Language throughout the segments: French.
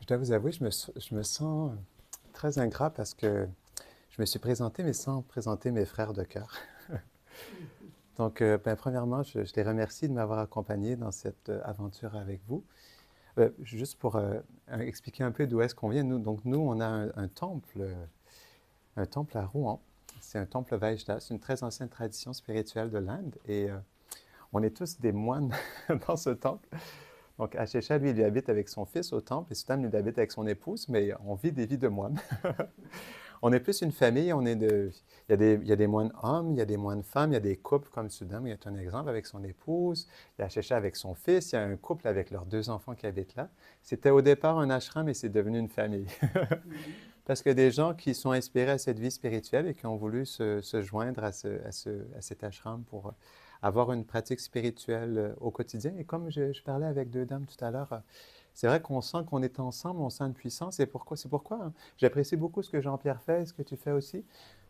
dois vous avouer, je me sens très ingrat parce que je me suis présenté, mais sans présenter mes frères de cœur. Donc, ben, premièrement, je les remercie de m'avoir accompagné dans cette aventure avec vous. Juste pour expliquer un peu d'où est-ce qu'on vient, donc nous, on a un temple à Rouen. C'est un temple Vaishnav, c'est une très ancienne tradition spirituelle de l'Inde et on est tous des moines dans ce temple. Donc, Ashesha, lui, il habite avec son fils au temple et Sudam, lui, il habite avec son épouse, mais on vit des vies de moines. On est plus une famille, il y a des moines hommes, il y a des moines femmes, il y a des couples comme Sudam, il y a un exemple avec son épouse, il y a Ashesha avec son fils, il y a un couple avec leurs deux enfants qui habitent là. C'était au départ un ashram et c'est devenu une famille. Parce que des gens qui sont inspirés à cette vie spirituelle et qui ont voulu se joindre à cet ashram pour avoir une pratique spirituelle au quotidien. Et comme je parlais avec deux dames tout à l'heure, c'est vrai qu'on sent qu'on est ensemble, on sent une puissance. Et pourquoi? C'est pourquoi hein, j'apprécie beaucoup ce que Jean-Pierre fait, ce que tu fais aussi.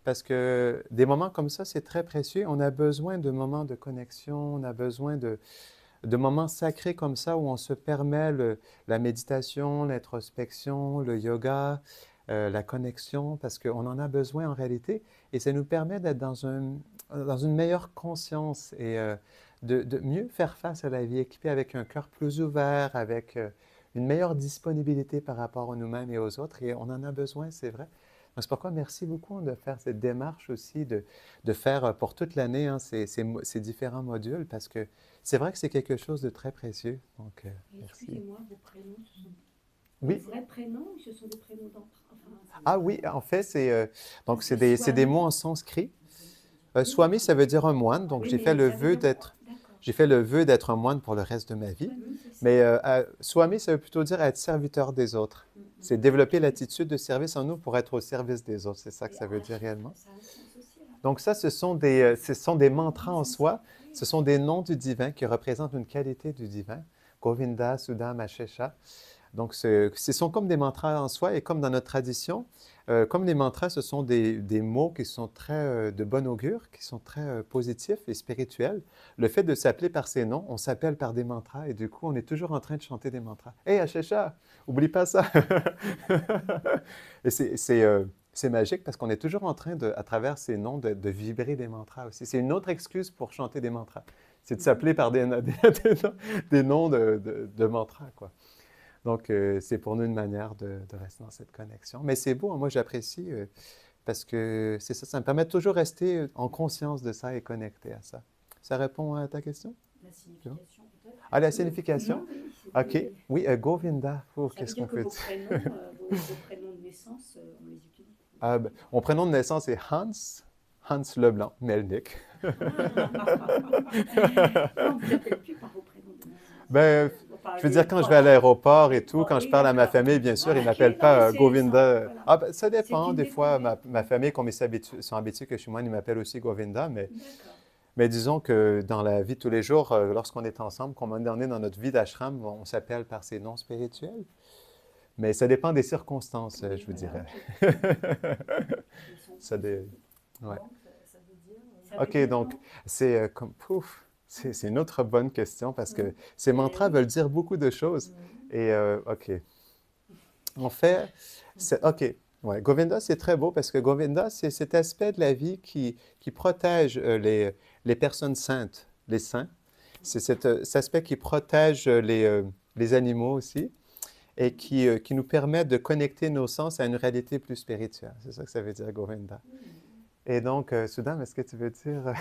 Parce que des moments comme ça, c'est très précieux. On a besoin de moments de connexion, on a besoin de moments sacrés comme ça où on se permet la méditation, l'introspection, le yoga, la connexion, parce qu'on en a besoin en réalité. Et ça nous permet d'être dans une meilleure conscience et de mieux faire face à la vie, équipé avec un cœur plus ouvert, avec une meilleure disponibilité par rapport à nous-mêmes et aux autres. Et on en a besoin, c'est vrai. Donc, c'est pourquoi merci beaucoup de faire cette démarche aussi, de faire pour toute l'année hein, ces différents modules, parce que c'est vrai que c'est quelque chose de très précieux. Donc, merci. Excusez-moi, vos prénoms, ce sont Oui. des vrais prénoms ou ce sont des prénoms d'emprunt Ah oui, en fait, donc Parce que c'est des Swami, mots en sanskrit. oui, Swami, ça veut dire un moine, donc oui, mais ça veut dire quoi? D'accord. j'ai fait le vœu d'être un moine pour le reste de ma vie. Swami, c'est ça. Mais Swami, ça veut plutôt dire être serviteur des autres. C'est développer l'attitude de service en nous pour être au service des autres. C'est ça que ça veut dire réellement. Ça a un sens aussi, là. Donc ça, ce sont des mantras en soi. Ce sont des noms du divin qui représentent une qualité du divin. Govinda, Sudam, Ashesha. Donc, ce sont comme des mantras en soi et comme dans notre tradition, comme les mantras, ce sont des mots qui sont très de bon augure, qui sont très positifs et spirituels. Le fait de s'appeler par ces noms, on s'appelle par des mantras et du coup, on est toujours en train de chanter des mantras. Hé, Ashesha, oublie pas ça! Et c'est magique parce qu'on est toujours en train, à travers ces noms, de vibrer des mantras aussi. C'est une autre excuse pour chanter des mantras. C'est de s'appeler par des noms de mantras, quoi. Donc, c'est pour nous une manière de rester dans cette connexion. Mais c'est beau, hein, moi j'apprécie parce que c'est ça, ça me permet de toujours rester en conscience de ça et connecté à ça. Ça répond à ta question? La signification, peut-être. Ah, la signification? Non, oui, OK. Oui, Govinda. Oh, ça veut qu'est-ce dire qu'on que peut vos dire? prénoms, vos prénoms de naissance, on les utilise. Ah, ben, mon prénom de naissance est Hans Leblanc, Melnick. Non, on vous appelle plus par vos prénoms de naissance. Ben, je veux dire, quand je vais à l'aéroport et tout, quand je parle à ma famille, bien sûr, ils ne m'appellent pas Govinda. Voilà. Ah, ben, ça dépend. une Des fois, découverte. ma famille, comme sont habitués que je suis moine, ils m'appellent aussi Govinda. D'accord. Mais disons que dans la vie de tous les jours, lorsqu'on est ensemble, qu'on est dans notre vie d'ashram, on s'appelle par ces noms spirituels. Mais ça dépend des circonstances, Oui, je vous voilà, dirais. Ils sont Ça dé... ouais. Donc, ça veut dire. Ça veut OK, dire donc quoi? c'est comme pouf, c'est une autre bonne question parce que ces mantras oui. veulent dire beaucoup de choses. Et OK. En fait, OK. Ouais, Govinda, c'est très beau parce que Govinda, c'est cet aspect de la vie qui protège les personnes saintes, les saints. C'est cet aspect qui protège les animaux aussi et qui nous permet de connecter nos sens à une réalité plus spirituelle. C'est ça que ça veut dire, Govinda. Et donc, Sudam, est-ce que tu veux dire...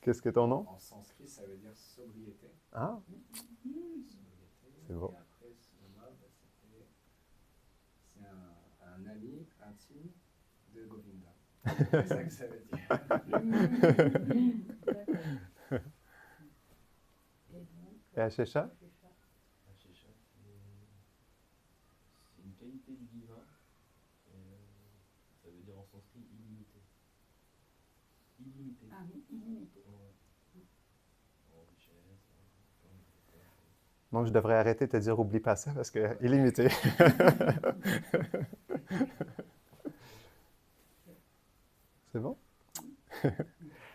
Qu'est-ce que ton nom? En sanskrit, ça veut dire sobriété. Ah, Sobriété. c'est beau. Et après, Sudama, c'est un ami intime de Govinda. C'est ça que ça veut dire. Et Ashesha? Ashesha, c'est une qualité du divin. Ça veut dire en sanskrit illimité. Illimité. Ah oui, illimité. Ouais. En richesse, Donc, je devrais arrêter de te dire oublie pas ça parce que illimité. C'est bon?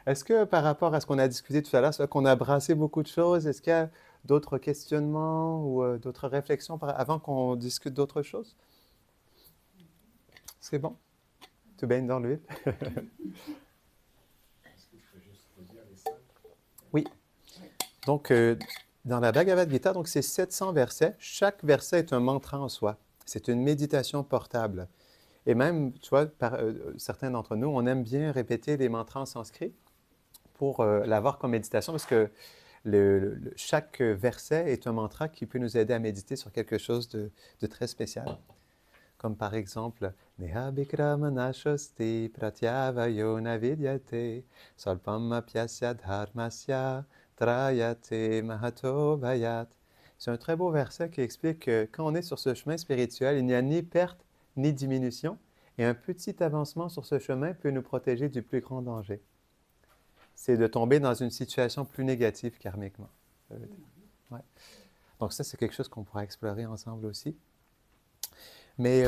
Est-ce que par rapport à ce qu'on a discuté tout à l'heure, c'est vrai qu'on a brassé beaucoup de choses, est-ce qu'il y a d'autres questionnements ou d'autres réflexions avant qu'on discute d'autres choses? C'est bon? Tu baignes dans l'huile? Est-ce que tu peux juste redire les 5? Oui. Donc, dans la Bhagavad Gita, donc c'est 700 versets. Chaque verset est un mantra en soi. C'est une méditation portable. Et même, tu vois, certains d'entre nous, on aime bien répéter les mantras en sanskrit pour l'avoir comme méditation parce que chaque verset est un mantra qui peut nous aider à méditer sur quelque chose de très spécial. Comme par exemple, Neha Bikrama Nashosti Pratyavayo Navidyate Salpam Apyasya Dharmasya Trayate Mahato Vayat. C'est un très beau verset qui explique que quand on est sur ce chemin spirituel, il n'y a ni perte ni diminution, et un petit avancement sur ce chemin peut nous protéger du plus grand danger. C'est de tomber dans une situation plus négative karmiquement. Ouais. Donc ça, c'est quelque chose qu'on pourra explorer ensemble aussi. Mais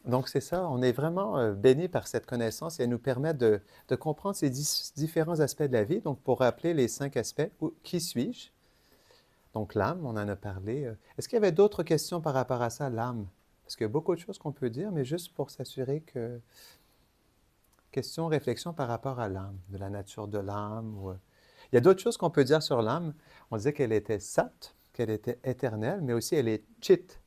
donc c'est ça, on est vraiment bénis par cette connaissance et elle nous permet de comprendre ces différents aspects de la vie. Donc pour rappeler les 5 aspects, qui suis-je? Donc l'âme, on en a parlé. Est-ce qu'il y avait d'autres questions par rapport à ça, l'âme? Parce qu'il y a beaucoup de choses qu'on peut dire, mais juste pour s'assurer que... Question, réflexion par rapport à l'âme, de la nature de l'âme. Il y a d'autres choses qu'on peut dire sur l'âme. On disait qu'elle était sat, qu'elle était éternelle, mais aussi elle est chit.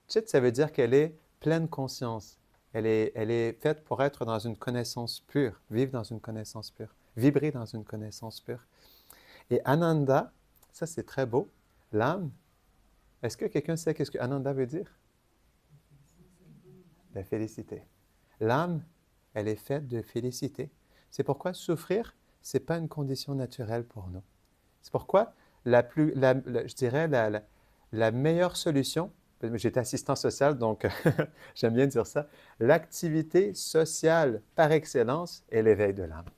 Chit, ça veut dire qu'elle est pleine conscience. Elle est faite pour être dans une connaissance pure, vivre dans une connaissance pure, vibrer dans une connaissance pure. Et Ananda, ça c'est très beau. L'âme, est-ce que quelqu'un sait qu'est-ce que Ananda veut dire? La félicité. L'âme, elle est faite de félicité. C'est pourquoi souffrir, ce n'est pas une condition naturelle pour nous. C'est pourquoi je dirais la meilleure solution, j'étais assistant social, donc j'aime bien dire ça, l'activité sociale par excellence est l'éveil de l'âme.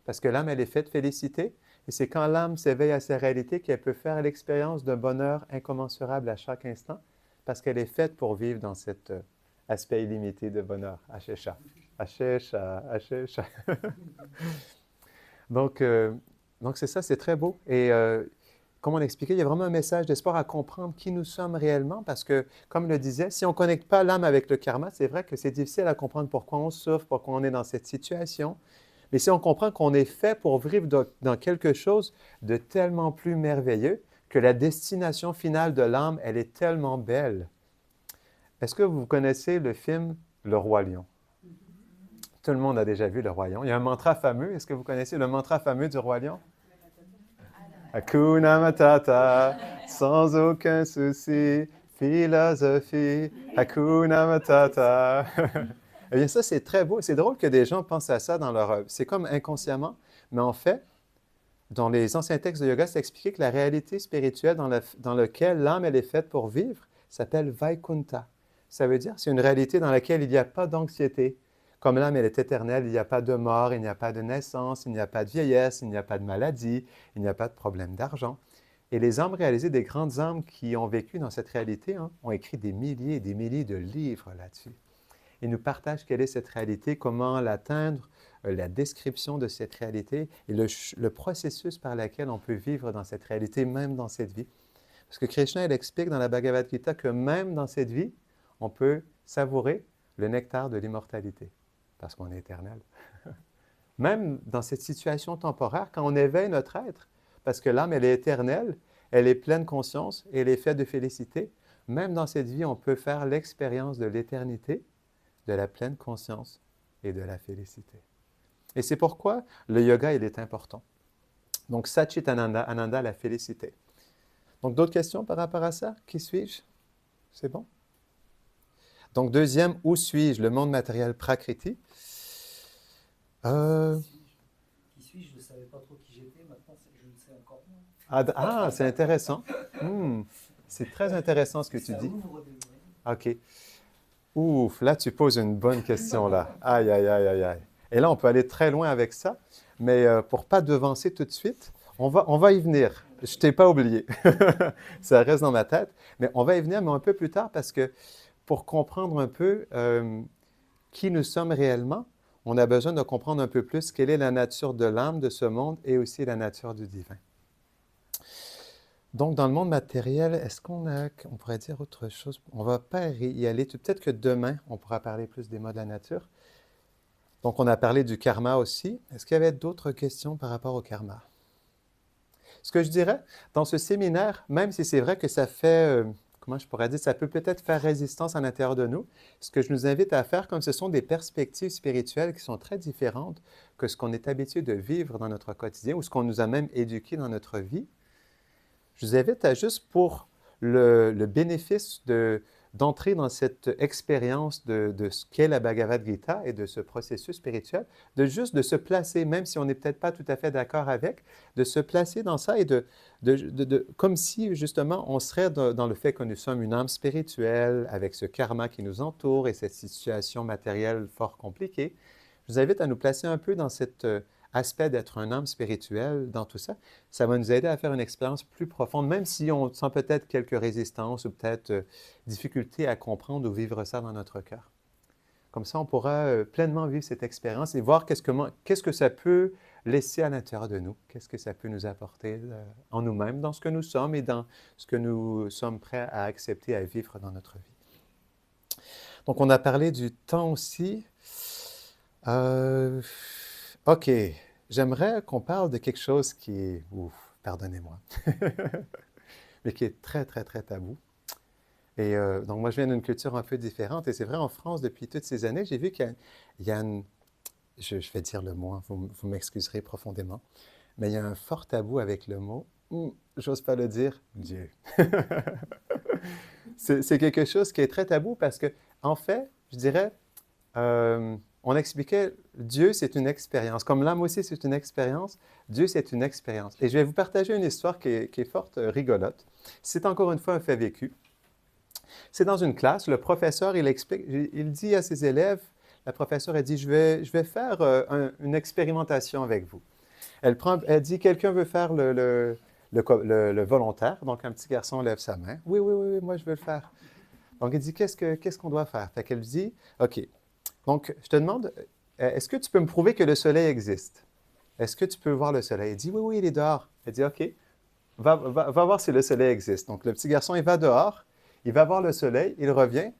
Parce que l'âme, elle est faite de félicité, et c'est quand l'âme s'éveille à sa réalité qu'elle peut faire l'expérience d'un bonheur incommensurable à chaque instant, parce qu'elle est faite pour vivre dans cet aspect illimité de bonheur, Ashesha. Ashesha, Ashesha. Donc c'est ça, c'est très beau. Et comme on l'expliquait, il y a vraiment un message d'espoir à comprendre qui nous sommes réellement, parce que, comme le disait, si on ne connecte pas l'âme avec le karma, c'est vrai que c'est difficile à comprendre pourquoi on souffre, pourquoi on est dans cette situation. Mais si on comprend qu'on est fait pour vivre dans quelque chose de tellement plus merveilleux, que la destination finale de l'âme, elle est tellement belle. Est-ce que vous connaissez le film Le Roi Lion? Tout le monde a déjà vu Le Roi Lion. Il y a un mantra fameux. Est-ce que vous connaissez le mantra fameux du Roi Lion? Hakuna Matata, sans aucun souci, philosophie, Hakuna Matata. Eh bien, ça, c'est très beau. C'est drôle que des gens pensent à ça dans leur œuvre. C'est comme inconsciemment, mais en fait, dans les anciens textes de yoga, c'est expliqué que la réalité spirituelle dans laquelle l'âme, elle est faite pour vivre, s'appelle Vaikunta. Ça veut dire, c'est une réalité dans laquelle il n'y a pas d'anxiété. Comme l'âme, elle est éternelle, il n'y a pas de mort, il n'y a pas de naissance, il n'y a pas de vieillesse, il n'y a pas de maladie, il n'y a pas de problème d'argent. Et les âmes réalisées, des grandes âmes qui ont vécu dans cette réalité, ont écrit des milliers et des milliers de livres là-dessus. Ils nous partagent quelle est cette réalité, comment l'atteindre, la description de cette réalité et le processus par lequel on peut vivre dans cette réalité, même dans cette vie. Parce que Krishna, il explique dans la Bhagavad Gita que même dans cette vie, on peut savourer le nectar de l'immortalité. Parce qu'on est éternel. Même dans cette situation temporaire, quand on éveille notre être, parce que l'âme, elle est éternelle, elle est pleine conscience et elle est faite de félicité, même dans cette vie, on peut faire l'expérience de l'éternité, de la pleine conscience et de la félicité. Et c'est pourquoi le yoga, il est important. Donc, Satchit Ananda, Ananda, la félicité. Donc, d'autres questions par rapport à ça? Qui suis-je? C'est bon? Donc, deuxième, où suis-je? Le monde matériel Prakriti. Qui suis-je? Je ne savais pas trop qui j'étais, maintenant je le sais encore moins. C'est intéressant. C'est très intéressant ce que tu Ça dis. ouvre des... OK. Ouf, là tu poses une bonne question là. Aïe, aïe, aïe, aïe, aïe. Et là on peut aller très loin avec ça, mais pour ne pas devancer tout de suite, on va y venir. Je ne t'ai pas oublié. Ça reste dans ma tête, mais on va y venir, mais un peu plus tard, parce que pour comprendre un peu qui nous sommes réellement, on a besoin de comprendre un peu plus quelle est la nature de l'âme de ce monde et aussi la nature du divin. Donc, dans le monde matériel, est-ce on pourrait dire autre chose? On ne va pas y aller. Peut-être que demain, on pourra parler plus des mots de la nature. Donc, on a parlé du karma aussi. Est-ce qu'il y avait d'autres questions par rapport au karma? Ce que je dirais, dans ce séminaire, même si c'est vrai que ça fait, comment je pourrais dire, ça peut peut-être faire résistance à l'intérieur de nous, ce que je nous invite à faire, comme ce sont des perspectives spirituelles qui sont très différentes que ce qu'on est habitué de vivre dans notre quotidien ou ce qu'on nous a même éduqué dans notre vie, je vous invite à juste pour le bénéfice d'entrer dans cette expérience de ce qu'est la Bhagavad Gita et de ce processus spirituel, de se placer, même si on n'est peut-être pas tout à fait d'accord avec, de se placer dans ça et comme si justement on serait dans le fait que nous sommes une âme spirituelle avec ce karma qui nous entoure et cette situation matérielle fort compliquée. Je vous invite à nous placer un peu dans cet aspect d'être un âme spirituel, dans tout ça. Ça va nous aider à faire une expérience plus profonde, même si on sent peut-être quelques résistances ou peut-être difficultés à comprendre ou vivre ça dans notre cœur. Comme ça, on pourra pleinement vivre cette expérience et voir qu'est-ce que ça peut laisser à l'intérieur de nous, qu'est-ce que ça peut nous apporter en nous-mêmes, dans ce que nous sommes et dans ce que nous sommes prêts à accepter, à vivre dans notre vie. Donc, on a parlé du temps aussi. OK, j'aimerais qu'on parle de quelque chose qui est, pardonnez-moi, mais qui est très, très, très tabou. Et donc, moi, je viens d'une culture un peu différente. Et c'est vrai, en France, depuis toutes ces années, j'ai vu qu'il y a une... Je vais dire le mot, hein, vous m'excuserez profondément, mais il y a un fort tabou avec le mot, j'ose pas le dire, Dieu. C'est quelque chose qui est très tabou parce que, en fait, je dirais... on expliquait, Dieu, c'est une expérience. Comme l'âme aussi, c'est une expérience, Dieu, c'est une expérience. Et je vais vous partager une histoire qui est fort rigolote. C'est encore une fois un fait vécu. C'est dans une classe, le professeur, il explique, il dit à ses élèves, la professeure, elle dit, je vais faire une expérimentation avec vous. Elle dit, quelqu'un veut faire le volontaire. Donc, un petit garçon lève sa main. Oui, moi, je veux le faire. Donc, il dit, qu'est-ce qu'on doit faire? Fait qu'elle dit, OK. Donc, je te demande, est-ce que tu peux me prouver que le soleil existe? Est-ce que tu peux voir le soleil? Il dit, oui, il est dehors. Elle dit, OK, va voir si le soleil existe. Donc, le petit garçon, il va dehors, il va voir le soleil, il revient.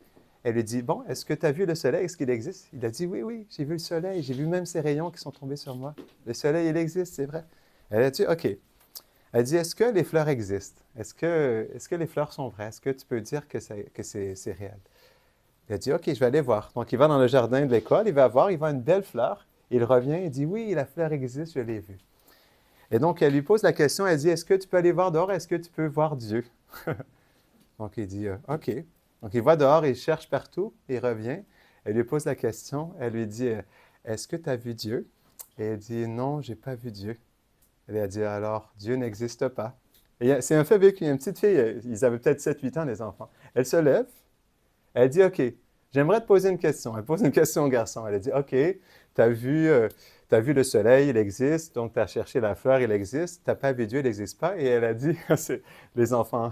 Elle lui dit, bon, est-ce que tu as vu le soleil? Est-ce qu'il existe? Il a dit, oui, j'ai vu le soleil, j'ai vu même ses rayons qui sont tombés sur moi. Le soleil, il existe, c'est vrai. Elle a dit, OK. Elle dit, est-ce que les fleurs existent? Est-ce que les fleurs sont vraies? Est-ce que tu peux dire que c'est réel? Il a dit, OK, je vais aller voir. Donc, il va dans le jardin de l'école, il va voir, il voit une belle fleur. Il revient, il dit, oui, la fleur existe, je l'ai vue. Et donc, elle lui pose la question, elle dit, est-ce que tu peux aller voir dehors? Est-ce que tu peux voir Dieu? Donc, il dit, OK. Donc, il va dehors, il cherche partout, il revient. Elle lui pose la question, elle lui dit, est-ce que tu as vu Dieu? Et elle dit, non, je n'ai pas vu Dieu. Elle a dit, alors, Dieu n'existe pas. Et c'est un fait vécu. Il y a une petite fille, ils avaient peut-être 7-8 ans, les enfants. Elle se lève, elle dit, OK, j'aimerais te poser une question. Elle pose une question au garçon. Elle a dit, OK, tu as vu le soleil, il existe, donc tu as cherché la fleur, il existe. Tu n'as pas vu Dieu, il n'existe pas. Et elle a dit, c'est les enfants,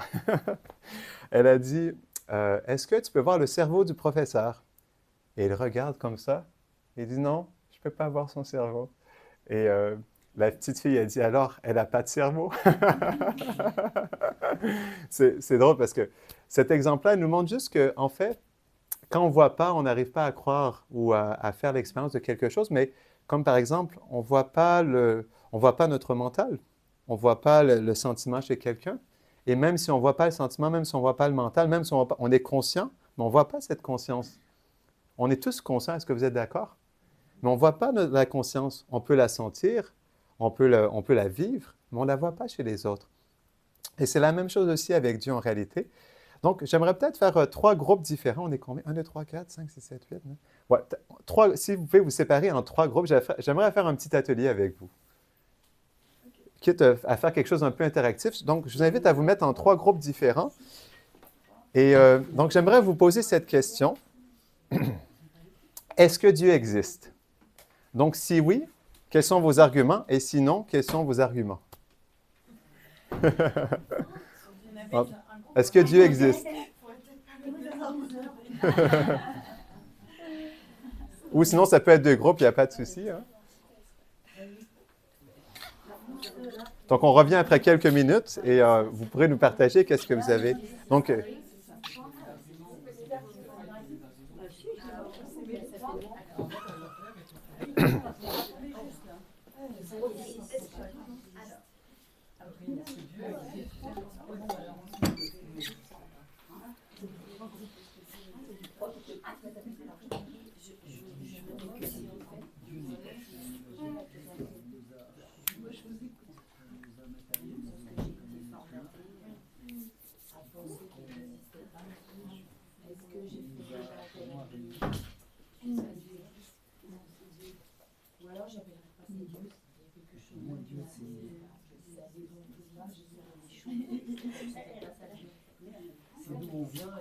elle a dit, est-ce que tu peux voir le cerveau du professeur? Et il regarde comme ça. Il dit, non, je ne peux pas voir son cerveau. Et la petite fille a dit, alors, elle n'a pas de cerveau? C'est drôle parce que cet exemple-là nous montre juste qu'en fait, quand on ne voit pas, on n'arrive pas à croire ou à faire l'expérience de quelque chose, mais comme par exemple, on ne voit pas notre mental, on ne voit pas le sentiment chez quelqu'un, et même si on ne voit pas le sentiment, même si on ne voit pas le mental, même si on est conscient, mais on ne voit pas cette conscience. On est tous conscients, est-ce que vous êtes d'accord? Mais on ne voit pas la conscience. On peut la sentir, on peut la vivre, mais on ne la voit pas chez les autres. Et c'est la même chose aussi avec Dieu en réalité. Donc, j'aimerais peut-être faire 3 groupes différents. On est combien? 1, 2, 3, 4, 5, 6, 7, 8, 9. Ouais, si vous pouvez vous séparer en 3 groupes, j'aimerais faire un petit atelier avec vous. Quitte à faire quelque chose d'un peu interactif. Donc, je vous invite à vous mettre en 3 groupes différents. Et donc, j'aimerais vous poser cette question. Est-ce que Dieu existe? Donc, si oui, quels sont vos arguments? Et sinon, quels sont vos arguments? Est-ce que Dieu existe? Ou sinon, ça peut être 2 groupes, il n'y a pas de souci. Hein? Donc, on revient après quelques minutes et vous pourrez nous partager qu'est-ce que vous avez. Donc, C'est d'où on vient et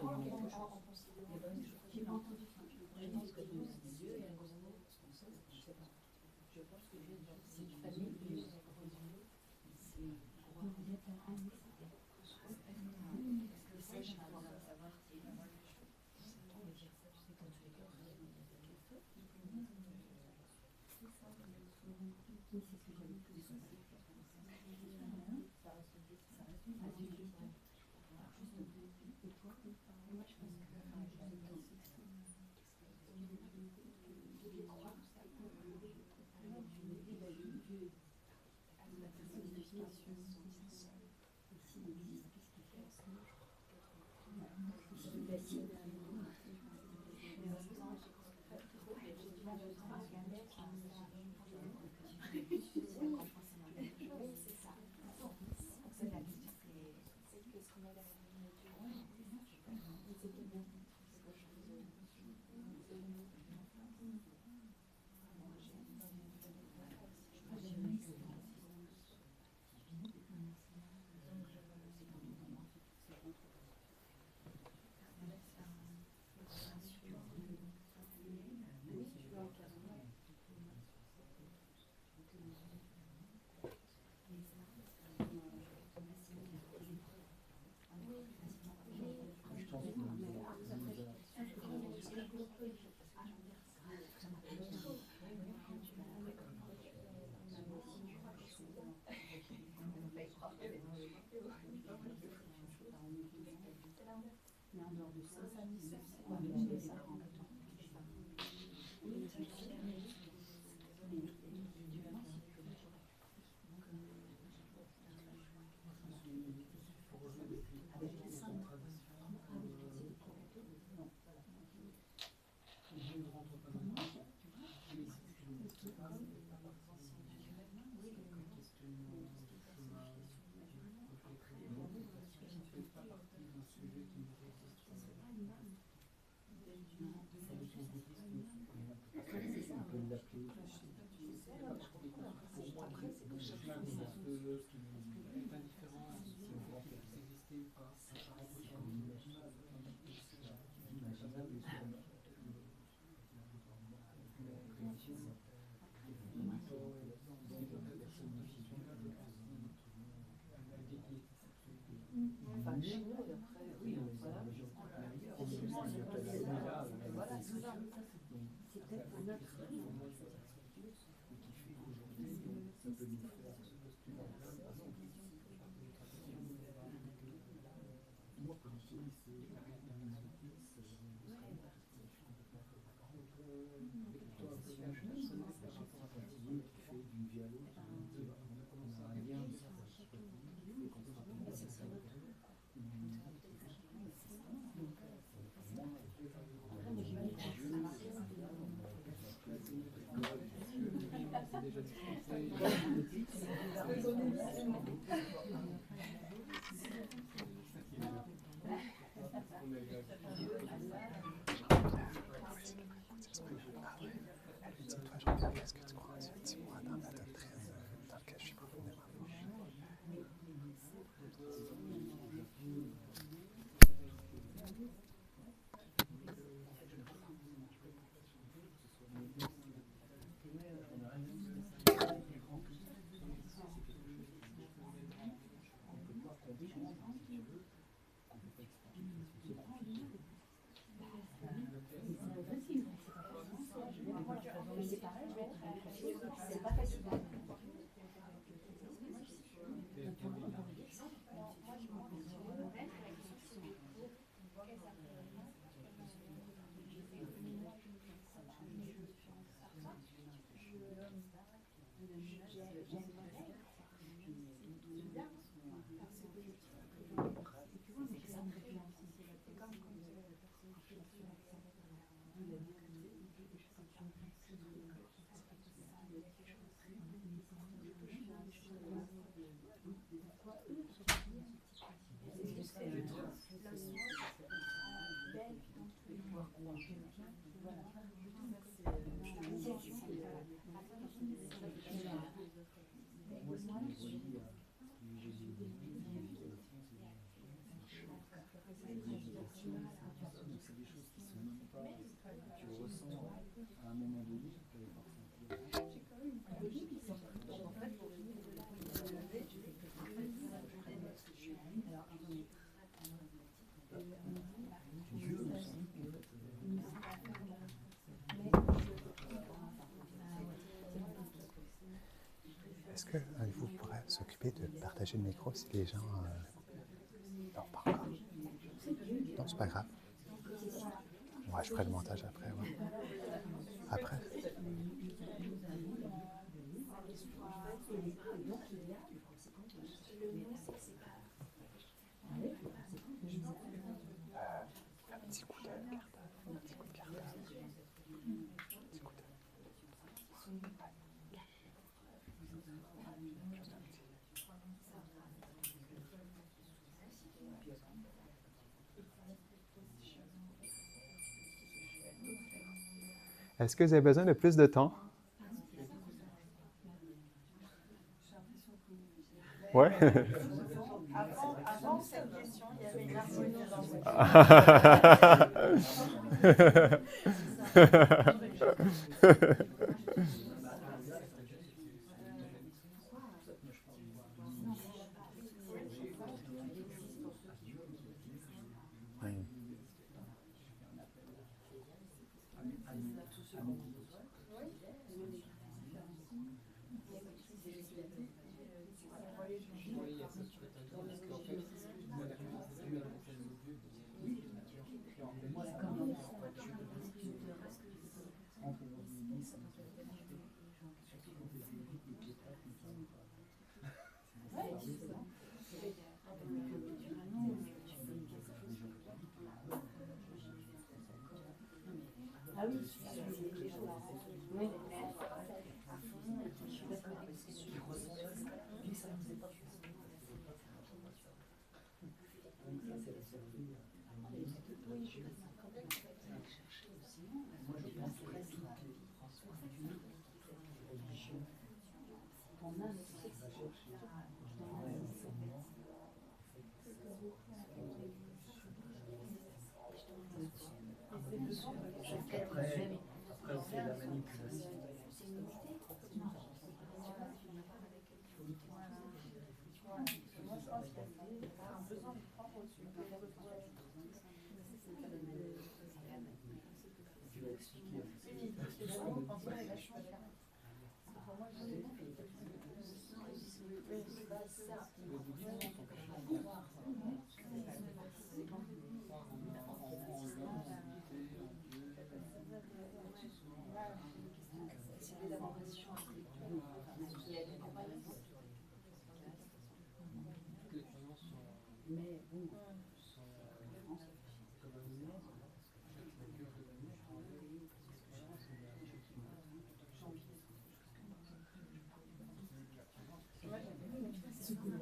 qu'est-ce que tu crois? Dis-moi dans la doctrine dans laquelle je suis profondément plongé. C'est pas facile. relie à l'UG du donc c'est des choses qui sont même pas, tu ressens à un moment donné, tu peux les ressentir. Dieu me semble en fait. Est-ce que vous pourrez s'occuper de partager le micro si les gens... Non, pas encore. Non, c'est pas grave. Ouais, je ferai le montage après. Ouais. Après. Un petit coup de carte. Un petit coup de carte. Un petit coup de... Est-ce que vous avez besoin de plus de temps? Ouais. Avant cette question, il y avait une harmonie dans cette Après, on fait de la manipulation. Tu vas expliquer.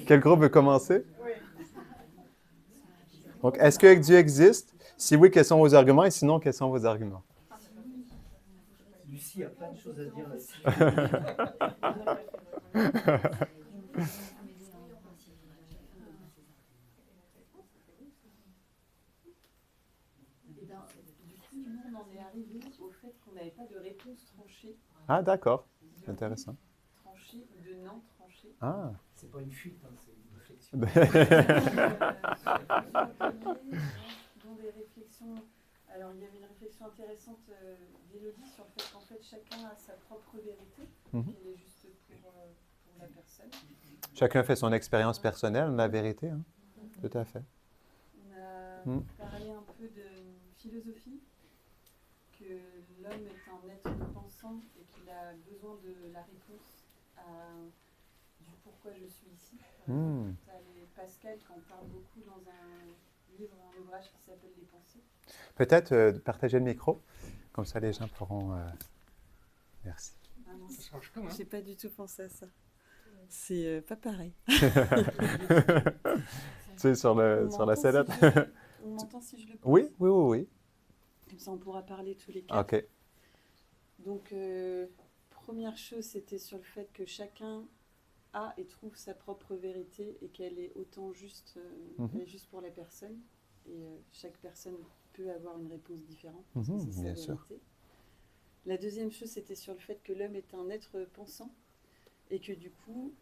Quel groupe veut commencer? Donc, est-ce que Dieu existe? Si oui, quels sont vos arguments? Et sinon, quels sont vos arguments? Lucie a plein de choses à dire là-dessus. Nous, on en est arrivé au fait qu'on n'avait pas de réponse tranchée. Ah, d'accord. Intéressant. Tranchée ou de non tranchée. Ah. C'est pas une fuite, hein, c'est une réflexion. Dont des réflexions. Alors, il y avait une réflexion intéressante d'Élodie sur le fait qu'en fait, chacun a sa propre vérité. Mhm. Elle est juste pour la personne. Chacun fait son expérience personnelle, la vérité. Hein? Tout à fait. On a Mm. parlé un peu de philosophie, que l'homme est un être pensant et qu'il a besoin de la réponse du pourquoi je suis ici. Mm. Pascal qui en parle beaucoup dans un ouvrage qui s'appelle Les Pensées. Peut-être partager le micro, comme ça les gens pourront... Merci. Ah non, Ça change tout, hein. j'ai pas du tout pensé à ça. C'est pas pareil. Tu sais, sur la sellette. On m'entend si je le pose? Oui, oui, oui, oui. Comme ça, on pourra parler tous les quatre. OK. Donc, première chose, c'était sur le fait que chacun a et trouve sa propre vérité et qu'elle est autant juste, elle est juste pour la personne. Et chaque personne peut avoir une réponse différente, parce que c'est sa bien sûr. vérité. La deuxième chose, c'était sur le fait que l'homme est un être pensant et que du coup,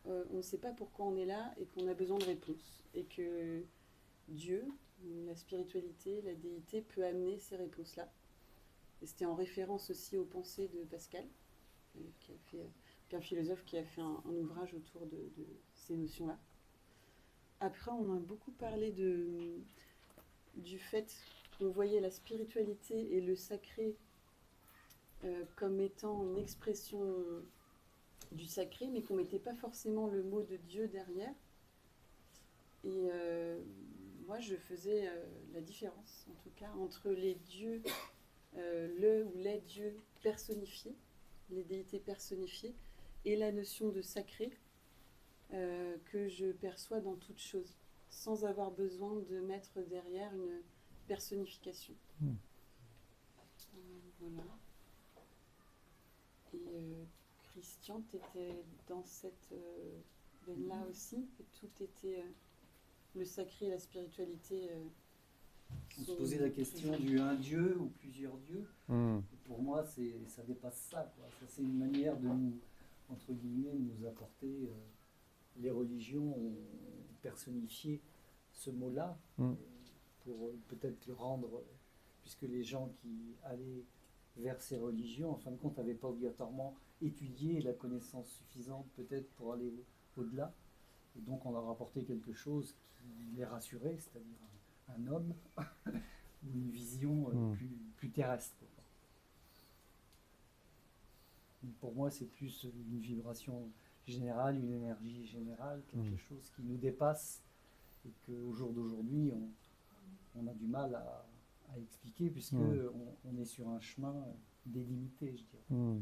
on ne sait pas pourquoi on est là et qu'on a besoin de réponses. Et que Dieu, la spiritualité, la déité peut amener ces réponses-là. Et c'était en référence aussi aux pensées de Pascal, un philosophe qui a fait un ouvrage autour de ces notions-là. Après, on a beaucoup parlé du fait qu'on voyait la spiritualité et le sacré comme étant une expression du sacré, mais qu'on ne mettait pas forcément le mot de Dieu derrière. Et moi, je faisais la différence, en tout cas, entre les dieux, le ou les dieux personnifiés, les déités personnifiées, et la notion de sacré que je perçois dans toute chose, sans avoir besoin de mettre derrière une personnification. Voilà. Et Christian, tu étais dans cette veine-là aussi, que tout était le sacré et la spiritualité. On se posait la question du un Dieu ou plusieurs dieux. Mm. Et pour moi, ça dépasse ça, quoi. Ça, c'est une manière de nous, entre guillemets, nous apporter. Les religions ont personnifié ce mot-là pour peut-être le rendre, puisque les gens qui allaient vers ces religions, en fin de compte, n'avaient pas obligatoirement étudié la connaissance suffisante peut-être pour aller au-delà. Et donc on leur apportait quelque chose qui les rassurait, c'est-à-dire un homme ou une vision plus terrestre. Donc pour moi, c'est plus une vibration générale, une énergie générale, quelque chose qui nous dépasse et qu'au jour d'aujourd'hui, on a du mal à expliquer puisque on est sur un chemin délimité, je dirais.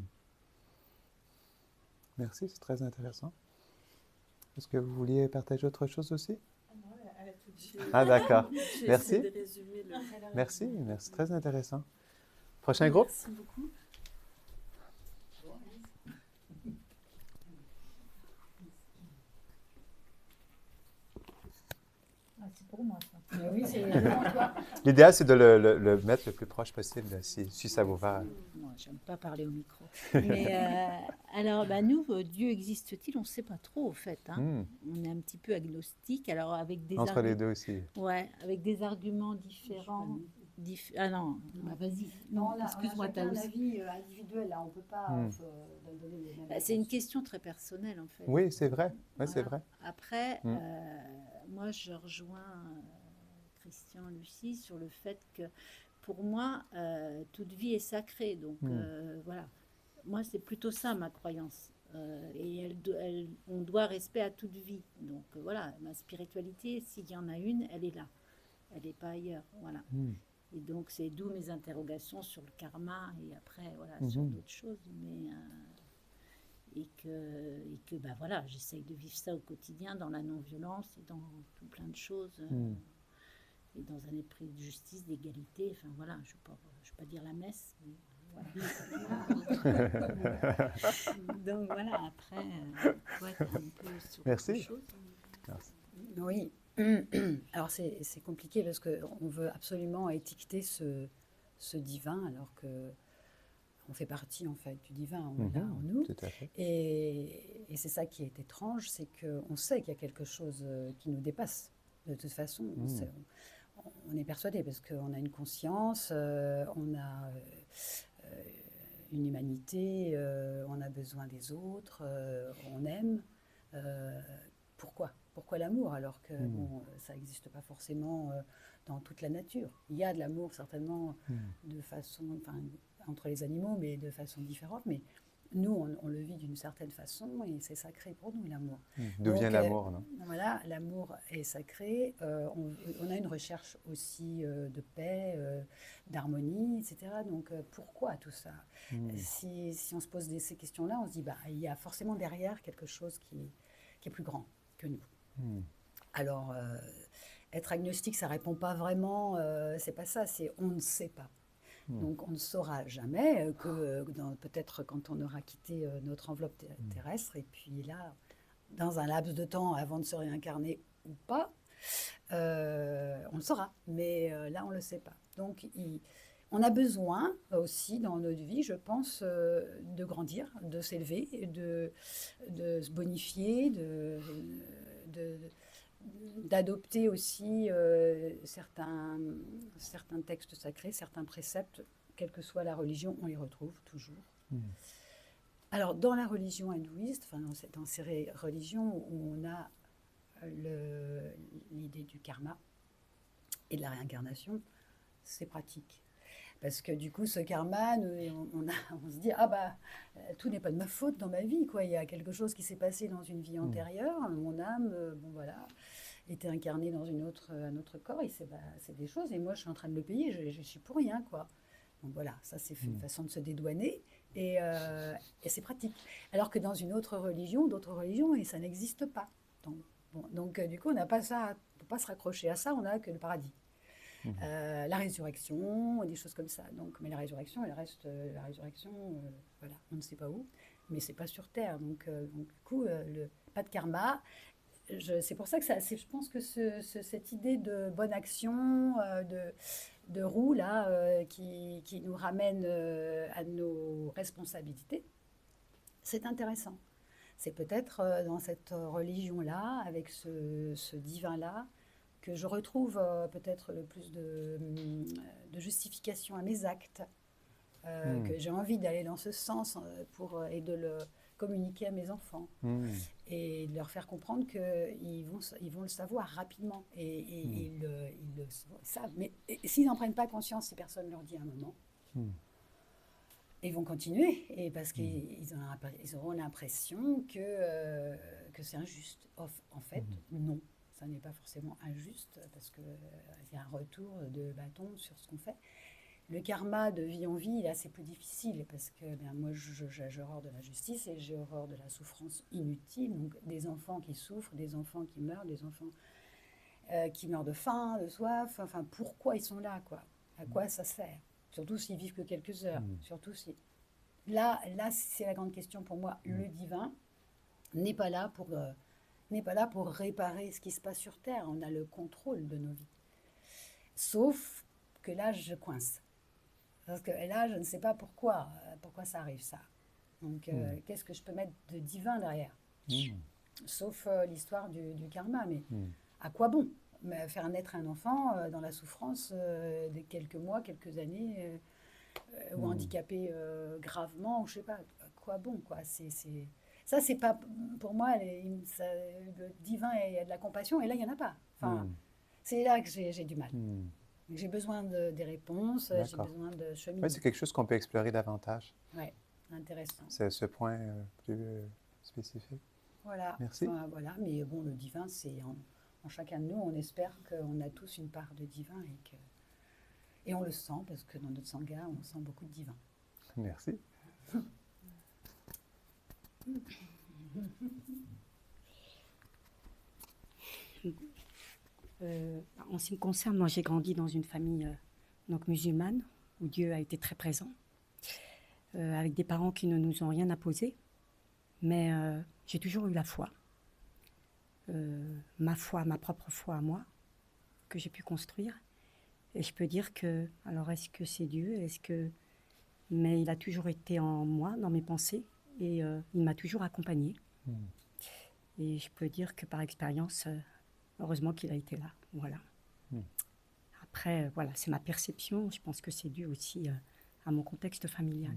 Merci, c'est très intéressant. Est-ce que vous vouliez partager autre chose aussi? Elle a tout dit. Ah, d'accord. J'ai Merci. essayé de résumer Merci, très intéressant. Prochain groupe? Merci beaucoup. C'est pour moi, ça. Mais oui, c'est devant toi. L'idéal, c'est de le mettre le plus proche possible, si ça vous va. Moi, j'aime pas parler au micro. Mais alors, nous, Dieu existe-t-il? On ne sait pas trop, au fait. Hein. On est un petit peu agnostique. Alors, avec des Entre les deux aussi. Ouais, avec des arguments différents. Ah non, vas-y. Non, là, excuse-moi, on a chacun un aussi. avis individuel, là, on ne peut pas donner les mêmes C'est une réponses. question très personnelle, en fait. Oui, c'est vrai. Oui, Voilà. c'est vrai. Après, moi, je rejoins Christian, Lucie, sur le fait que, pour moi, toute vie est sacrée. Donc, voilà. Moi, c'est plutôt ça, ma croyance. Et on doit respect à toute vie. Donc, voilà, ma spiritualité, s'il y en a une, elle est là. Elle n'est pas ailleurs. Voilà. Et donc, c'est d'où mes interrogations sur le karma et après, voilà, sur d'autres choses. Mais, et que voilà, j'essaye de vivre ça au quotidien, dans la non-violence et dans tout plein de choses. Et dans un esprit de justice, d'égalité. Enfin, voilà, je ne vais pas dire la messe, mais voilà. Donc, voilà, après, faut être un peu sur Merci. autre chose. Merci. Oui, alors c'est compliqué parce qu'on veut absolument étiqueter ce divin alors que on fait partie en fait du divin, on l'a en nous. Tout à fait. Et c'est ça qui est étrange, c'est qu'on sait qu'il y a quelque chose qui nous dépasse. De toute façon, on est persuadé parce qu'on a une conscience, on a une humanité, on a besoin des autres, on aime. Pourquoi l'amour alors que bon, ça n'existe pas forcément dans toute la nature. Il y a de l'amour certainement de façon, enfin, entre les animaux, mais de façon différente. Mais nous, on le vit d'une certaine façon et c'est sacré pour nous, l'amour. D'où vient l'amour, non? Voilà, l'amour est sacré. On a une recherche aussi de paix, d'harmonie, etc. Donc, pourquoi tout ça? Si on se pose ces questions-là, on se dit, bah, il y a forcément derrière quelque chose qui est plus grand que nous. Alors, être agnostique, ça répond pas vraiment, c'est pas ça, c'est on ne sait pas. Donc, on ne saura jamais que peut-être quand on aura quitté notre enveloppe terrestre, et puis là, dans un laps de temps avant de se réincarner ou pas, on le saura. Mais là, on ne le sait pas. Donc, on a besoin aussi dans notre vie, je pense, de grandir, de s'élever, de se bonifier, d'adopter aussi certains textes sacrés, certains préceptes, quelle que soit la religion, on les retrouve toujours. Alors, dans la religion hindouiste, enfin, dans ces religions où on a l'idée du karma et de la réincarnation, c'est pratique. Parce que du coup, ce karma, on se dit, ah bah, tout n'est pas de ma faute dans ma vie, quoi. Il y a quelque chose qui s'est passé dans une vie antérieure, mon âme, bon voilà, était incarnée dans un autre corps, et c'est des choses, et moi je suis en train de le payer, je suis pour rien, quoi. Donc voilà, ça c'est une façon de se dédouaner, et c'est pratique. Alors que dans une autre religion, d'autres religions, et ça n'existe pas. Donc du coup, on n'a pas ça, on ne peut pas se raccrocher à ça, on n'a que le paradis. La résurrection, des choses comme ça. Donc, mais la résurrection, elle reste la résurrection, voilà, on ne sait pas où, mais c'est pas sur Terre. Donc du coup, pas de karma. C'est pour ça que je pense que cette idée de bonne action, de roue, là, qui nous ramène à nos responsabilités, c'est intéressant. C'est peut-être dans cette religion-là, avec ce divin-là, que je retrouve peut-être le plus de justification à mes actes, que j'ai envie d'aller dans ce sens et de le communiquer à mes enfants et de leur faire comprendre qu'ils vont le savoir rapidement et ils le savent. Mais s'ils n'en prennent pas conscience, si personne ne leur dit à un moment, ils vont continuer parce qu'ils auront l'impression que c'est injuste. En fait, non. Ça n'est pas forcément injuste parce qu'il y a un retour de bâton sur ce qu'on fait. Le karma de vie en vie, là, c'est plus difficile parce que moi, j'ai horreur de la justice et j'ai horreur de la souffrance inutile. Donc, des enfants qui souffrent, des enfants qui meurent, des enfants qui meurent de faim, de soif. Enfin, pourquoi ils sont là, quoi? À quoi ça sert? Surtout s'ils vivent que quelques heures. Surtout si... Là, c'est la grande question pour moi. Le divin n'est pas là pour réparer ce qui se passe sur Terre. On a le contrôle de nos vies. Sauf que là, je coince. Parce que là, je ne sais pas pourquoi ça arrive, ça. Donc, qu'est-ce que je peux mettre de divin derrière? Sauf l'histoire du karma. Mais à quoi bon faire naître un enfant dans la souffrance de quelques mois, quelques années, ou handicapé gravement, ou je ne sais pas. À quoi bon, quoi? Ça, c'est pas, pour moi, le divin, il y a de la compassion, et là, il n'y en a pas. Enfin, c'est là que j'ai du mal. J'ai besoin des réponses, j'ai besoin de cheminer. Oui, c'est quelque chose qu'on peut explorer davantage. Oui, intéressant. C'est ce point plus spécifique. Voilà. Merci. Enfin, voilà, mais bon, le divin, c'est en chacun de nous, on espère qu'on a tous une part de divin et on le sent, parce que dans notre sangha, on sent beaucoup de divin. Merci. En ce qui me concerne, moi j'ai grandi dans une famille donc musulmane où Dieu a été très présent, avec des parents qui ne nous ont rien imposé, mais j'ai toujours eu la foi, ma propre foi à moi, que j'ai pu construire. Et je peux dire que, alors est-ce que c'est Dieu, mais il a toujours été en moi, dans mes pensées, et il m'a toujours accompagnée. Et je peux dire que par expérience, heureusement qu'il a été là. Voilà. Après, voilà, c'est ma perception. Je pense que c'est dû aussi à mon contexte familial.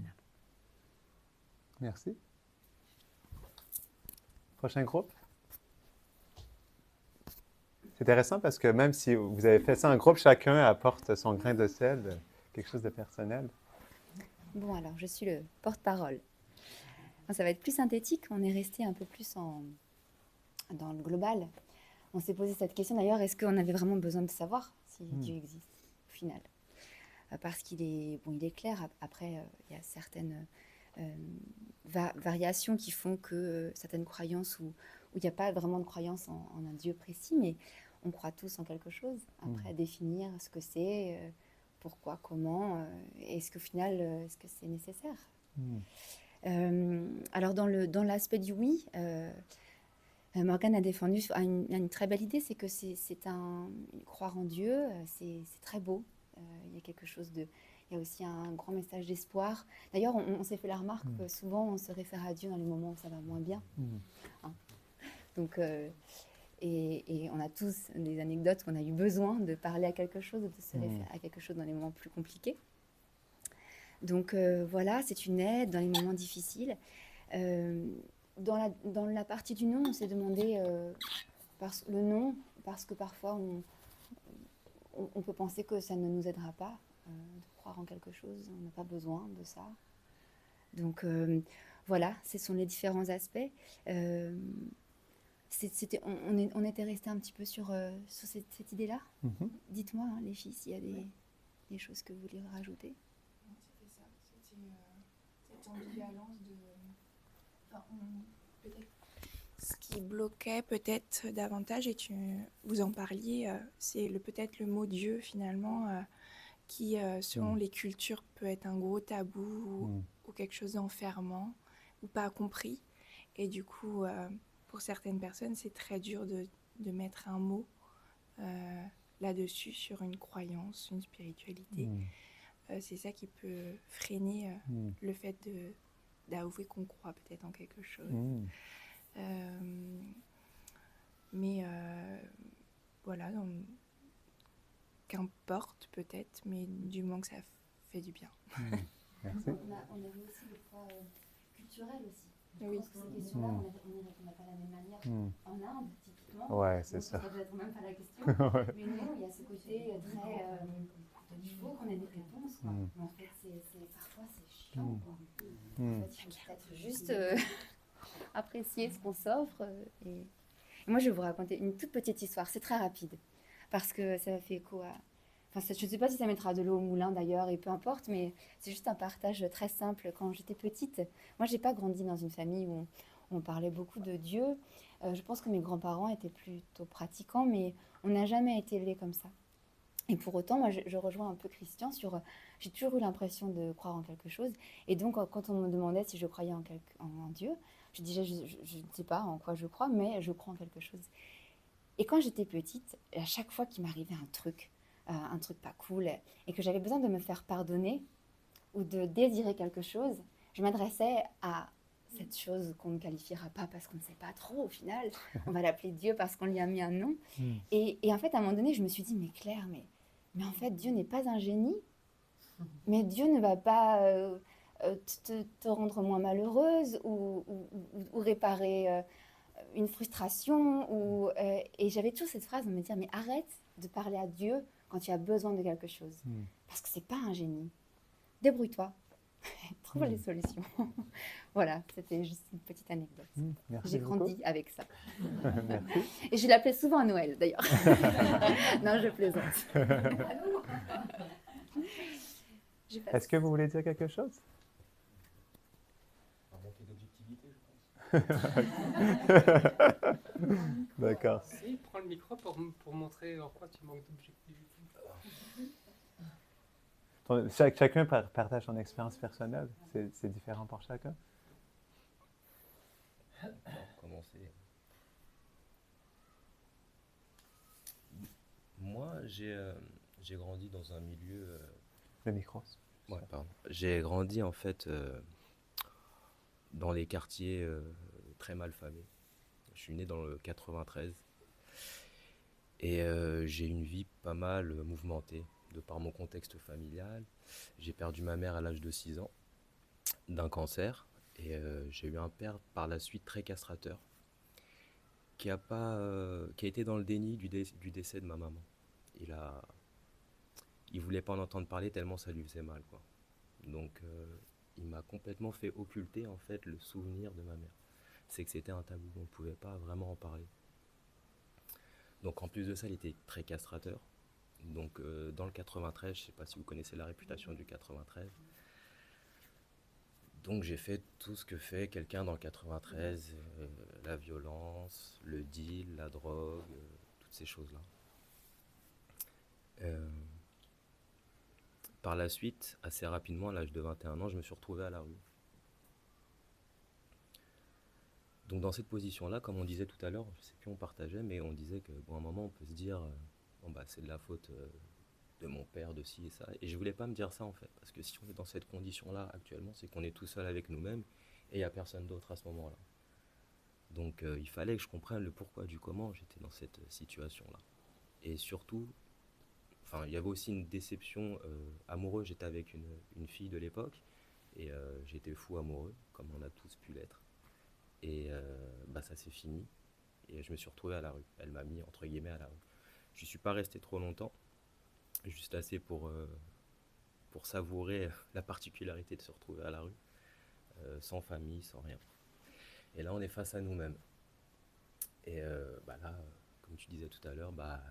Merci. Prochain groupe. C'est intéressant parce que même si vous avez fait ça en groupe, chacun apporte son grain de sel, quelque chose de personnel. Bon, alors, je suis le porte-parole. Ça va être plus synthétique. On est resté un peu plus dans le global. On s'est posé cette question d'ailleurs, est-ce qu'on avait vraiment besoin de savoir si Dieu existe au final? Parce qu'il est, bon, il est clair. Après, il y a certaines variations qui font que certaines croyances où il n'y a pas vraiment de croyance en un Dieu précis, mais on croit tous en quelque chose. Après, définir ce que c'est, pourquoi, comment, est-ce qu'au final, est-ce que c'est nécessaire? Alors, dans l'aspect du oui, Morgane a défendu une très belle idée, c'est que croire en Dieu, c'est très beau. Il y a quelque chose de... Il y a aussi un grand message d'espoir. D'ailleurs, on s'est fait la remarque que souvent, on se réfère à Dieu dans les moments où ça va moins bien. Hein. Donc, et on a tous des anecdotes qu'on a eu besoin de parler à quelque chose, de se référer à quelque chose dans les moments plus compliqués. Donc voilà, c'est une aide dans les moments difficiles. Dans la partie du non, on s'est demandé le non, parce que parfois on peut penser que ça ne nous aidera pas de croire en quelque chose, on n'a pas besoin de ça. Donc voilà, ce sont les différents aspects. On était resté un petit peu sur cette idée-là. Dites-moi, hein, les filles, s'il y a des choses que vous voulez rajouter. C'était ça, c'était cette ambivalence de... Enfin, peut-être ce qui bloquait peut-être davantage, et vous en parliez, c'est peut-être le mot Dieu finalement, qui selon les cultures peut être un gros tabou ou quelque chose d'enfermant ou pas compris. Et du coup, pour certaines personnes, c'est très dur de mettre un mot là-dessus, sur une croyance, une spiritualité. C'est ça qui peut freiner le fait d'avouer qu'on croit peut-être en quelque chose. Mais voilà, donc, qu'importe peut-être, mais du moment que ça fait du bien. Merci. On avait aussi le poids culturel aussi. Oui. Je pense que ces questions-là, on n'y répondait pas de la même manière. En Inde, typiquement, ouais, c'est ça. Ça doit être même pas la question. Ouais. Mais non, il y a ce côté très... il faut qu'on ait des réponses. Quoi. Mais en fait, parfois, c'est chiant. Quoi. En fait, il faut peut-être juste apprécier ce qu'on s'offre. Et moi, je vais vous raconter une toute petite histoire. C'est très rapide. Parce que ça fait écho à... Enfin, je ne sais pas si ça mettra de l'eau au moulin d'ailleurs, et peu importe, mais c'est juste un partage très simple. Quand j'étais petite, moi, je n'ai pas grandi dans une famille où on parlait beaucoup de Dieu. Je pense que mes grands-parents étaient plutôt pratiquants, mais on n'a jamais été élevés comme ça. Et pour autant, moi, je rejoins un peu Christian sur... J'ai toujours eu l'impression de croire en quelque chose. Et donc, quand on me demandait si je croyais en Dieu, je disais, je ne sais pas en quoi je crois, mais je crois en quelque chose. Et quand j'étais petite, à chaque fois qu'il m'arrivait un truc pas cool, et que j'avais besoin de me faire pardonner ou de désirer quelque chose, je m'adressais à cette chose qu'on ne qualifiera pas parce qu'on ne sait pas trop au final. On va l'appeler Dieu parce qu'on lui a mis un nom. Et en fait, à un moment donné, je me suis dit, mais Claire, mais en fait, Dieu n'est pas un génie. Mais Dieu ne va pas te rendre moins malheureuse ou réparer une frustration. Et j'avais toujours cette phrase de me dire, mais arrête de parler à Dieu quand tu as besoin de quelque chose. Parce que c'est pas un génie. Débrouille-toi. Trouve les solutions. Voilà, c'était juste une petite anecdote. J'ai grandi avec ça. Merci. Et je l'appelais souvent à Noël, d'ailleurs. Non, je plaisante. Est-ce que vous voulez dire quelque chose? Un manque d'objectivité, je pense. D'accord. Si, prends le micro pour montrer en quoi tu manques d'objectivité. Chacun partage son expérience personnelle. C'est différent pour chacun. Pour commencer. Moi, j'ai grandi dans un milieu... Le micro. Ouais, pardon. J'ai grandi en fait dans les quartiers très mal famés. Je suis né dans le 93 et j'ai une vie pas mal mouvementée de par mon contexte familial. J'ai perdu ma mère à l'âge de 6 ans d'un cancer et j'ai eu un père par la suite très castrateur. qui a été dans le déni du décès de ma maman. Il voulait pas en entendre parler tellement ça lui faisait mal, quoi. Donc, il m'a complètement fait occulter, en fait, le souvenir de ma mère. C'est que c'était un tabou, on ne pouvait pas vraiment en parler. Donc, en plus de ça, il était très castrateur. Donc, dans le 93, je ne sais pas si vous connaissez la réputation du 93. Donc, j'ai fait tout ce que fait quelqu'un dans le 93, la violence, le deal, la drogue, toutes ces choses-là. Par la suite, assez rapidement, à l'âge de 21 ans, je me suis retrouvé à la rue. Donc dans cette position-là, comme on disait tout à l'heure, je ne sais plus on partageait, mais on disait que bon, à un moment on peut se dire bon bah c'est de la faute de mon père, de ci et ça. Et je voulais pas me dire ça en fait, parce que si on est dans cette condition-là actuellement, c'est qu'on est tout seul avec nous-mêmes et il n'y a personne d'autre à ce moment-là. Donc il fallait que je comprenne le pourquoi du comment j'étais dans cette situation-là. Et surtout, enfin il y avait aussi une déception amoureuse. J'étais avec une fille de l'époque et j'étais fou amoureux, comme on a tous pu l'être. Et bah ça s'est fini et je me suis retrouvé à la rue. Elle m'a mis entre guillemets à la rue. Je ne suis pas resté trop longtemps, juste assez pour savourer la particularité de se retrouver à la rue, sans famille, sans rien. Et là on est face à nous-mêmes. Et bah là, comme tu disais tout à l'heure, bah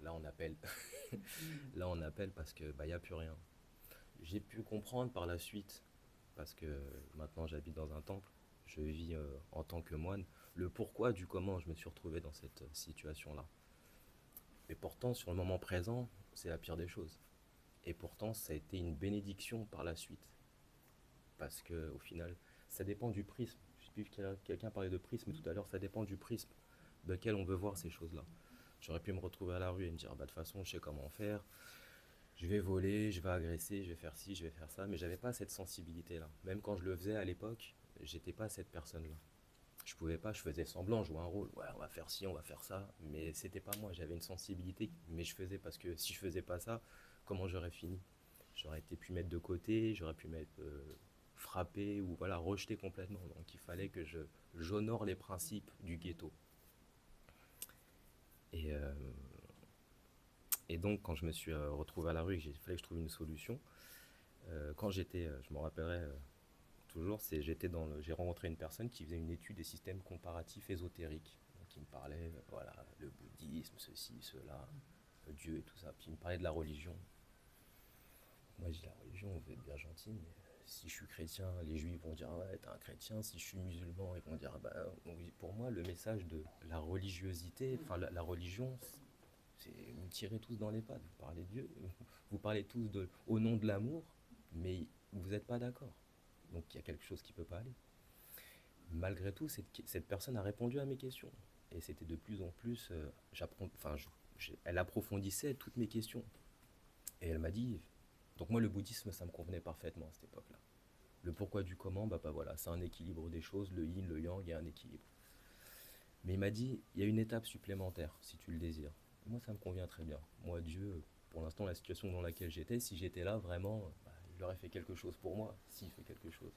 là on appelle. Là on appelle parce que bah y a plus rien. J'ai pu comprendre par la suite, parce que maintenant j'habite dans un temple. Je vis en tant que moine, le pourquoi du comment je me suis retrouvé dans cette situation-là. Et pourtant, sur le moment présent, c'est la pire des choses. Et pourtant, ça a été une bénédiction par la suite. Parce qu'au final, ça dépend du prisme. Je sais plus quelqu'un parlait de prisme tout à l'heure, ça dépend du prisme de quel on veut voir ces choses-là. J'aurais pu me retrouver à la rue et me dire, bah de toute façon, je sais comment faire. Je vais voler, je vais agresser, je vais faire ci, je vais faire ça. Mais j'avais pas cette sensibilité-là. Même quand je le faisais à l'époque, j'étais pas cette personne-là. Je pouvais pas, je faisais semblant, jouer un rôle. Ouais, on va faire ci, on va faire ça. Mais c'était pas moi, j'avais une sensibilité. Mais je faisais parce que si je faisais pas ça, comment j'aurais fini? J'aurais été pu mettre de côté, j'aurais pu m'être frappé ou voilà, rejeté complètement. Donc il fallait que j'honore les principes du ghetto. Et donc quand je me suis retrouvé à la rue, il fallait que je trouve une solution. Quand j'étais, je me rappellerai toujours, j'ai rencontré une personne qui faisait une étude des systèmes comparatifs ésotériques. Donc, il me parlait, voilà, le bouddhisme, ceci, cela, Dieu et tout ça. Puis il me parlait de la religion. Moi, je dis la religion, on veut être bien gentil, mais si je suis chrétien, les juifs vont dire ouais, t'es un chrétien. Si je suis musulman, ils vont dire bah. Donc, pour moi, le message de la religiosité, enfin la religion, c'est vous tirez tous dans les pattes. Vous parlez de Dieu, vous parlez tous au nom de l'amour, mais vous n'êtes pas d'accord. Donc il y a quelque chose qui ne peut pas aller. Malgré tout, cette personne a répondu à mes questions. Et c'était de plus en plus, elle approfondissait toutes mes questions. Et elle m'a dit, donc moi le bouddhisme, ça me convenait parfaitement à cette époque-là. Le pourquoi du comment, bah voilà, c'est un équilibre des choses, le yin, le yang, il y a un équilibre. Mais il m'a dit, il y a une étape supplémentaire, si tu le désires. Et moi, ça me convient très bien. Moi, Dieu, pour l'instant, la situation dans laquelle j'étais, si j'étais là, vraiment, il aurait fait quelque chose pour moi, s'il fait quelque chose.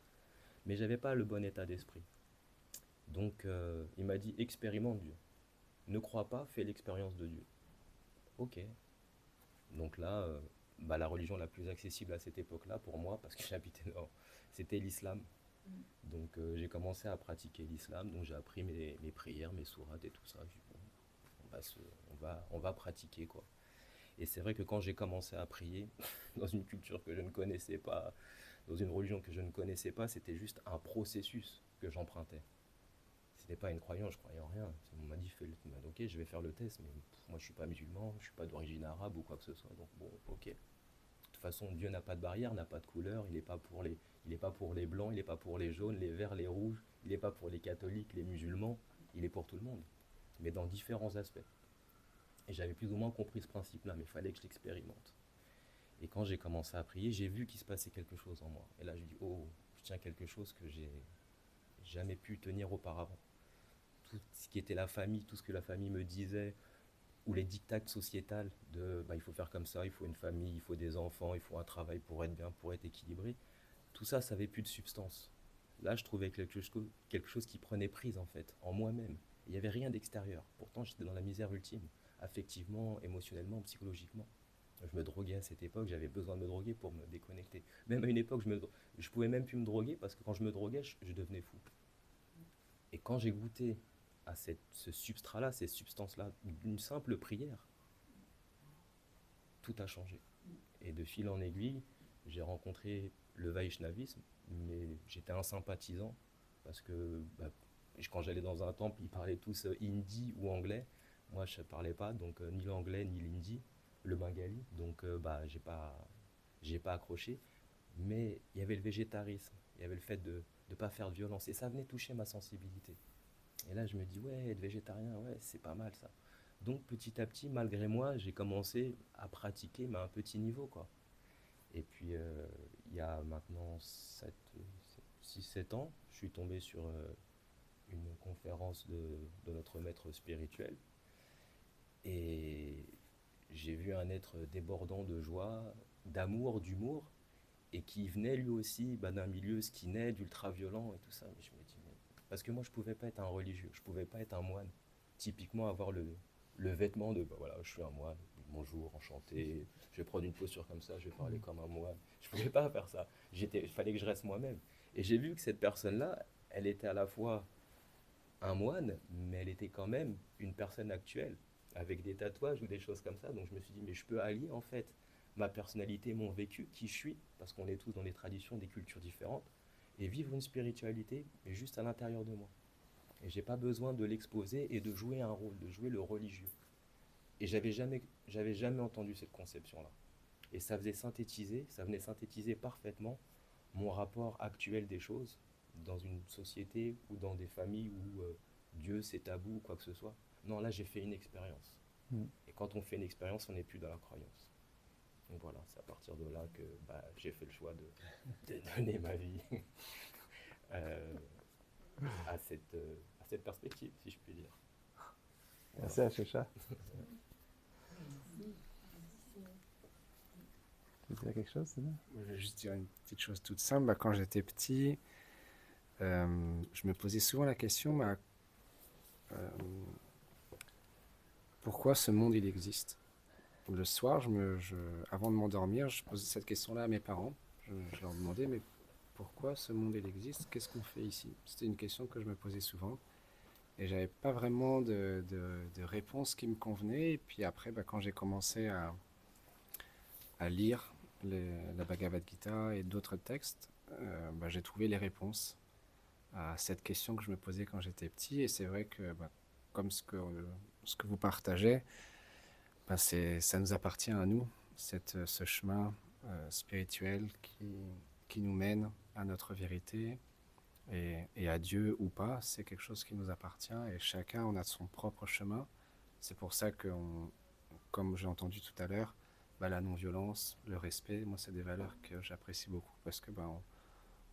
Mais j'avais pas le bon état d'esprit. Donc il m'a dit expérimente Dieu. Ne crois pas, fais l'expérience de Dieu. Ok. Donc là, la religion la plus accessible à cette époque-là pour moi, parce que j'habitais nord, c'était l'islam. Donc j'ai commencé à pratiquer l'islam, donc j'ai appris mes prières, mes sourates et tout ça. On va pratiquer quoi. Et c'est vrai que quand j'ai commencé à prier, dans une culture que je ne connaissais pas, dans une religion que je ne connaissais pas, c'était juste un processus que j'empruntais. C'était pas une croyance, je croyais en rien. On m'a dit, ok, je vais faire le test, mais moi je suis pas musulman, je suis pas d'origine arabe ou quoi que ce soit, donc bon, ok. De toute façon, Dieu n'a pas de barrière, n'a pas de couleur, il n'est pas pour les blancs, il n'est pas pour les jaunes, les verts, les rouges, il n'est pas pour les catholiques, les musulmans, il est pour tout le monde, mais dans différents aspects. Et j'avais plus ou moins compris ce principe-là, mais il fallait que je l'expérimente. Et quand j'ai commencé à prier, j'ai vu qu'il se passait quelque chose en moi. Et là, je dis, oh, je tiens quelque chose que j'ai jamais pu tenir auparavant. Tout ce qui était la famille, tout ce que la famille me disait, ou les dictats sociétales de, il faut faire comme ça, il faut une famille, il faut des enfants, il faut un travail pour être bien, pour être équilibré. Tout ça n'avait plus de substance. Là, je trouvais quelque chose qui prenait prise, en fait, en moi-même. Il n'y avait rien d'extérieur. Pourtant, j'étais dans la misère ultime, affectivement, émotionnellement, psychologiquement. Je me droguais à cette époque, j'avais besoin de me droguer pour me déconnecter. Même à une époque, je pouvais même plus me droguer parce que quand je me droguais, je devenais fou. Et quand j'ai goûté à ce substrat-là, ces substances-là, d'une simple prière, tout a changé. Et de fil en aiguille, j'ai rencontré le Vaishnavisme, mais j'étais un sympathisant parce que quand j'allais dans un temple, ils parlaient tous hindi ou anglais. Moi, je ne parlais pas, donc ni l'anglais ni l'hindi, le bengali. Donc, j'ai pas accroché. Mais il y avait le végétarisme, il y avait le fait de ne pas faire de violence. Et ça venait toucher ma sensibilité. Et là, je me dis, ouais, être végétarien, ouais, c'est pas mal ça. Donc, petit à petit, malgré moi, j'ai commencé à pratiquer, mais à un petit niveau, quoi. Et puis, il y a maintenant 6-7 ans, je suis tombé sur une conférence de notre maître spirituel. Et j'ai vu un être débordant de joie, d'amour, d'humour, et qui venait lui aussi d'un milieu skinhead, d'ultra-violent et tout ça. Mais je me dis, parce que moi, je ne pouvais pas être un religieux, je ne pouvais pas être un moine. Typiquement, avoir le vêtement de, voilà, je suis un moine, bonjour, enchanté, je vais prendre une posture comme ça, je vais parler comme un moine. Je ne pouvais pas faire ça. Il fallait que je reste moi-même. Et j'ai vu que cette personne-là, elle était à la fois un moine, mais elle était quand même une personne actuelle, avec des tatouages ou des choses comme ça. Donc je me suis dit, mais je peux allier en fait ma personnalité, mon vécu, qui je suis, parce qu'on est tous dans des traditions, des cultures différentes, et vivre une spiritualité, mais juste à l'intérieur de moi. Et j'ai pas besoin de l'exposer et de jouer un rôle, de jouer le religieux. Et j'avais jamais entendu cette conception-là. Et ça venait synthétiser parfaitement mon rapport actuel des choses dans une société ou dans des familles où Dieu c'est tabou ou quoi que ce soit. Non, là j'ai fait une expérience. Et quand on fait une expérience, on n'est plus dans la croyance. Donc voilà, c'est à partir de là que j'ai fait le choix de donner ma vie à cette perspective, si je puis dire. Merci Ashecha. Tu veux dire quelque chose, Sina? Je vais juste dire une petite chose toute simple. Quand j'étais petit, je me posais souvent la question, pourquoi ce monde il existe? Le soir, avant de m'endormir, je posais cette question-là à mes parents. Je leur demandais, mais pourquoi ce monde il existe? Qu'est-ce qu'on fait ici? C'était une question que je me posais souvent. Et j'avais pas vraiment de réponse qui me convenait. Et puis après, quand j'ai commencé à lire la Bhagavad Gita et d'autres textes, j'ai trouvé les réponses à cette question que je me posais quand j'étais petit. Et c'est vrai que, comme ce que vous partagez, ça nous appartient à nous, ce chemin spirituel qui nous mène à notre vérité et à Dieu ou pas. C'est quelque chose qui nous appartient et chacun on a son propre chemin. C'est pour ça que, comme j'ai entendu tout à l'heure, la non-violence, le respect, moi c'est des valeurs que j'apprécie beaucoup parce que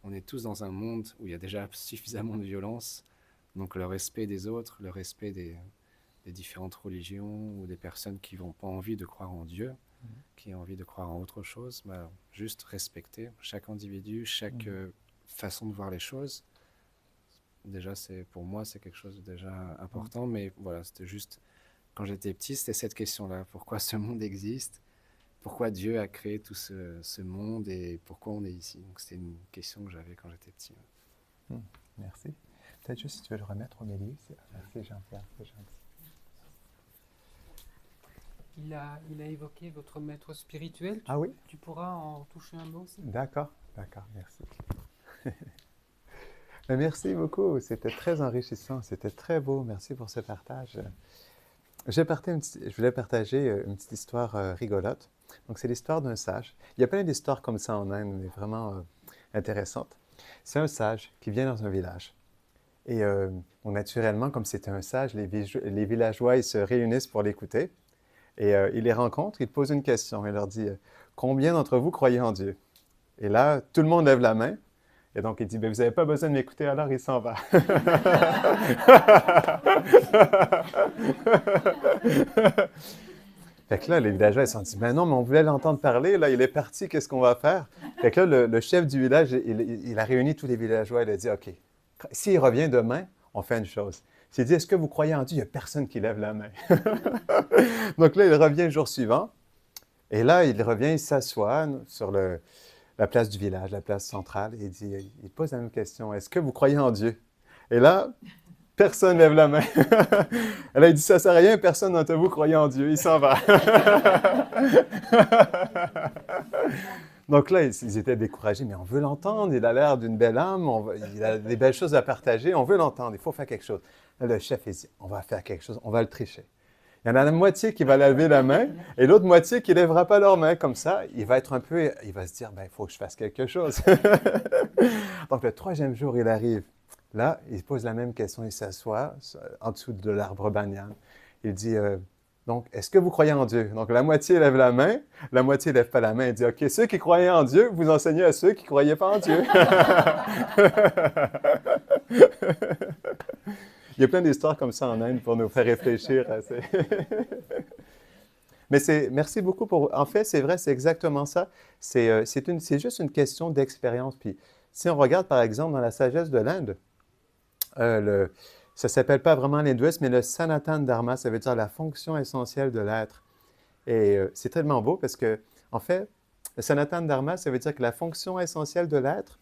on est tous dans un monde où il y a déjà suffisamment de violence, donc le respect des autres, le respect des différentes religions ou des personnes qui n'ont pas envie de croire en Dieu, qui ont envie de croire en autre chose, juste respecter chaque individu, chaque façon de voir les choses. Déjà, pour moi, c'est quelque chose de déjà important, mais voilà, c'était juste, quand j'étais petit, c'était cette question-là, pourquoi ce monde existe? Pourquoi Dieu a créé tout ce monde et pourquoi on est ici? Donc c'était une question que j'avais quand j'étais petit. Merci. Peut-être juste si tu veux le remettre au milieu. Merci Jean-Pierre, c'est gentil. Il a évoqué votre maître spirituel. Ah oui? Tu pourras en toucher un mot aussi? D'accord, merci. Merci beaucoup, c'était très enrichissant, c'était très beau. Merci pour ce partage. Je voulais partager une petite histoire rigolote. Donc, c'est l'histoire d'un sage. Il y a plein d'histoires comme ça en Inde, mais vraiment intéressantes. C'est un sage qui vient dans un village. Et naturellement, comme c'était un sage, les villageois ils se réunissent pour l'écouter. Et il les rencontre, il pose une question. Il leur dit « Combien d'entre vous croyez en Dieu ?» Et là, tout le monde lève la main. Et donc, il dit, vous n'avez pas besoin de m'écouter, alors il s'en va. Fait que là, les villageois, ils se sont dit, non, mais on voulait l'entendre parler, là, il est parti, qu'est-ce qu'on va faire? Fait que là, le chef du village, il a réuni tous les villageois, il a dit, OK, s'il revient demain, on fait une chose. S'il dit, est-ce que vous croyez en Dieu? Il n'y a personne qui lève la main. Donc là, il revient le jour suivant. Et là, il revient, il s'assoit sur la place du village, la place centrale, et il pose la même question. Est-ce que vous croyez en Dieu? Et là, personne ne lève la main. Et là, il dit, ça ne sert à rien, personne d'entre vous croyait en Dieu. Il s'en va. Donc là, ils étaient découragés, mais on veut l'entendre, il a l'air d'une belle âme, il a des belles choses à partager, on veut l'entendre, il faut faire quelque chose. Là, le chef, il dit, on va faire quelque chose, on va le tricher. Il y en a la moitié qui va lever la main et l'autre moitié qui ne lèvera pas leur main. Comme ça, il va être un peu, il va se dire, ben, il faut que je fasse quelque chose. Donc le 3e jour, il arrive. Là, il pose la même question, il s'assoit en dessous de l'arbre banyan. Il dit, donc, est-ce que vous croyez en Dieu? Donc, la moitié lève la main, la moitié ne lève pas la main. Il dit, OK, ceux qui croyaient en Dieu, vous enseignez à ceux qui ne croyaient pas en Dieu. Il y a plein d'histoires comme ça en Inde pour nous faire réfléchir. Mais merci beaucoup pour... En fait, c'est vrai, c'est exactement ça. C'est juste une question d'expérience. Puis, si on regarde, par exemple, dans la sagesse de l'Inde, ça ne s'appelle pas vraiment l'hindouisme, mais le Sanatan Dharma, ça veut dire la fonction essentielle de l'être. Et c'est tellement beau parce que, en fait, le Sanatan Dharma, ça veut dire que la fonction essentielle de l'être,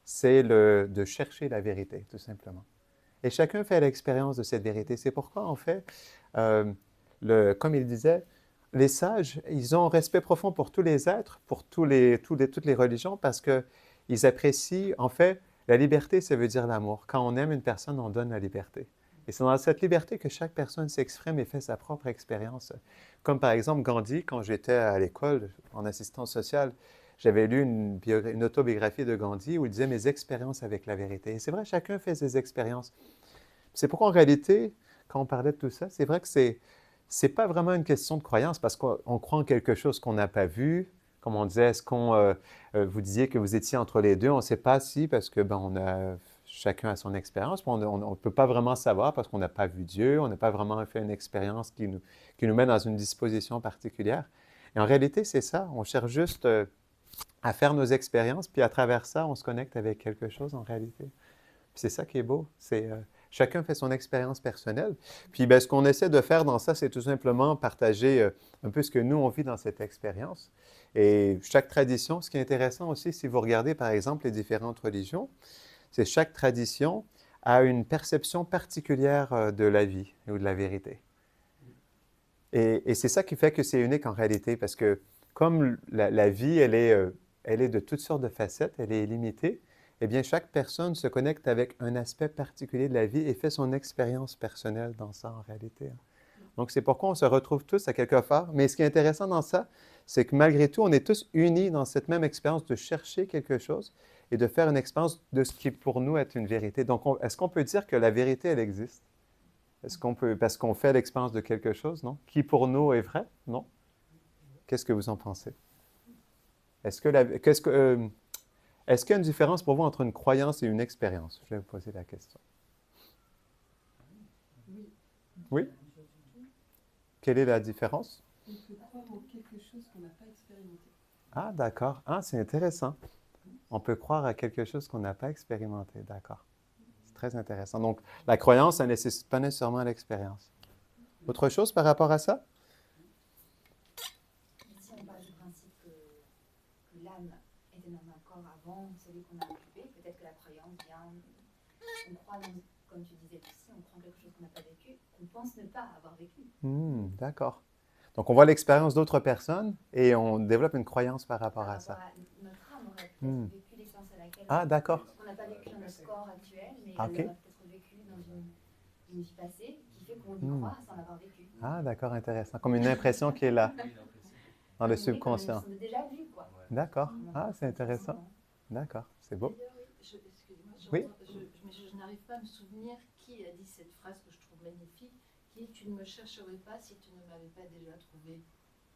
c'est de chercher la vérité, tout simplement. Et chacun fait l'expérience de cette vérité. C'est pourquoi, en fait, comme il disait, les sages, ils ont un respect profond pour tous les êtres, pour toutes les religions, parce qu'ils apprécient, en fait, la liberté, ça veut dire l'amour. Quand on aime une personne, on donne la liberté. Et c'est dans cette liberté que chaque personne s'exprime et fait sa propre expérience. Comme par exemple Gandhi, quand j'étais à l'école en assistance sociale, j'avais lu une autobiographie de Gandhi où il disait « mes expériences avec la vérité ». Et c'est vrai, chacun fait ses expériences. C'est pourquoi en réalité, quand on parlait de tout ça, c'est vrai que c'est pas vraiment une question de croyance parce qu'on croit en quelque chose qu'on n'a pas vu. Comme on disait, vous disiez que vous étiez entre les deux, on ne sait pas si, parce que chacun a son expérience, on ne peut pas vraiment savoir parce qu'on n'a pas vu Dieu, on n'a pas vraiment fait une expérience qui nous met dans une disposition particulière. Et en réalité, c'est ça, on cherche juste à faire nos expériences, puis à travers ça, on se connecte avec quelque chose en réalité. Puis c'est ça qui est beau, chacun fait son expérience personnelle. Puis ce qu'on essaie de faire dans ça, c'est tout simplement partager un peu ce que nous, on vit dans cette expérience. Et chaque tradition, ce qui est intéressant aussi, si vous regardez par exemple les différentes religions, c'est que chaque tradition a une perception particulière de la vie ou de la vérité. Et c'est ça qui fait que c'est unique en réalité, parce que comme la vie, elle est de toutes sortes de facettes, elle est illimitée, eh bien chaque personne se connecte avec un aspect particulier de la vie et fait son expérience personnelle dans ça en réalité. Donc c'est pourquoi on se retrouve tous à quelque part. Mais ce qui est intéressant dans ça, c'est que malgré tout, on est tous unis dans cette même expérience de chercher quelque chose et de faire une expérience de ce qui pour nous est une vérité. Donc est-ce qu'on peut dire que la vérité, elle existe? Est-ce qu'on peut, parce qu'on fait l'expérience de quelque chose, non? Qui pour nous est vrai? Non? Qu'est-ce que vous en pensez? Est-ce qu'il y a une différence pour vous entre une croyance et une expérience? Je vais vous poser la question. Oui. Oui? Quelle est la différence? On peut croire en quelque chose qu'on n'a pas expérimenté. Ah, d'accord. Ah, c'est intéressant. On peut croire à quelque chose qu'on n'a pas expérimenté. D'accord. C'est très intéressant. Donc, la croyance, ça ne nécessite pas nécessairement l'expérience. Autre chose par rapport à ça? Si on part du principe que l'âme était dans un corps avant celui qu'on a occupé, peut-être que la croyance vient, on croit, comme tu disais aussi, on croit en quelque chose qu'on n'a pas vécu, qu'on pense ne pas avoir vécu. D'accord. Donc, on voit l'expérience d'autres personnes et on développe une croyance par rapport à ça. Notre âme aurait peut-être vécu l'expérience à laquelle d'accord. on n'a pas vécu dans notre corps actuel, mais Okay. elle aurait peut-être vécu dans une vie passée, qui fait qu'on y croit sans l'avoir vécu. Ah, d'accord, intéressant. Comme une impression qui est là, dans le subconscient. On a déjà vu, quoi. D'accord. Ah, c'est intéressant. D'accord, c'est beau. Excusez-moi, Oui. je n'arrive pas à me souvenir qui a dit cette phrase que je trouve magnifique, qui est « Tu ne me chercherais pas si tu ne m'avais pas déjà trouvé ».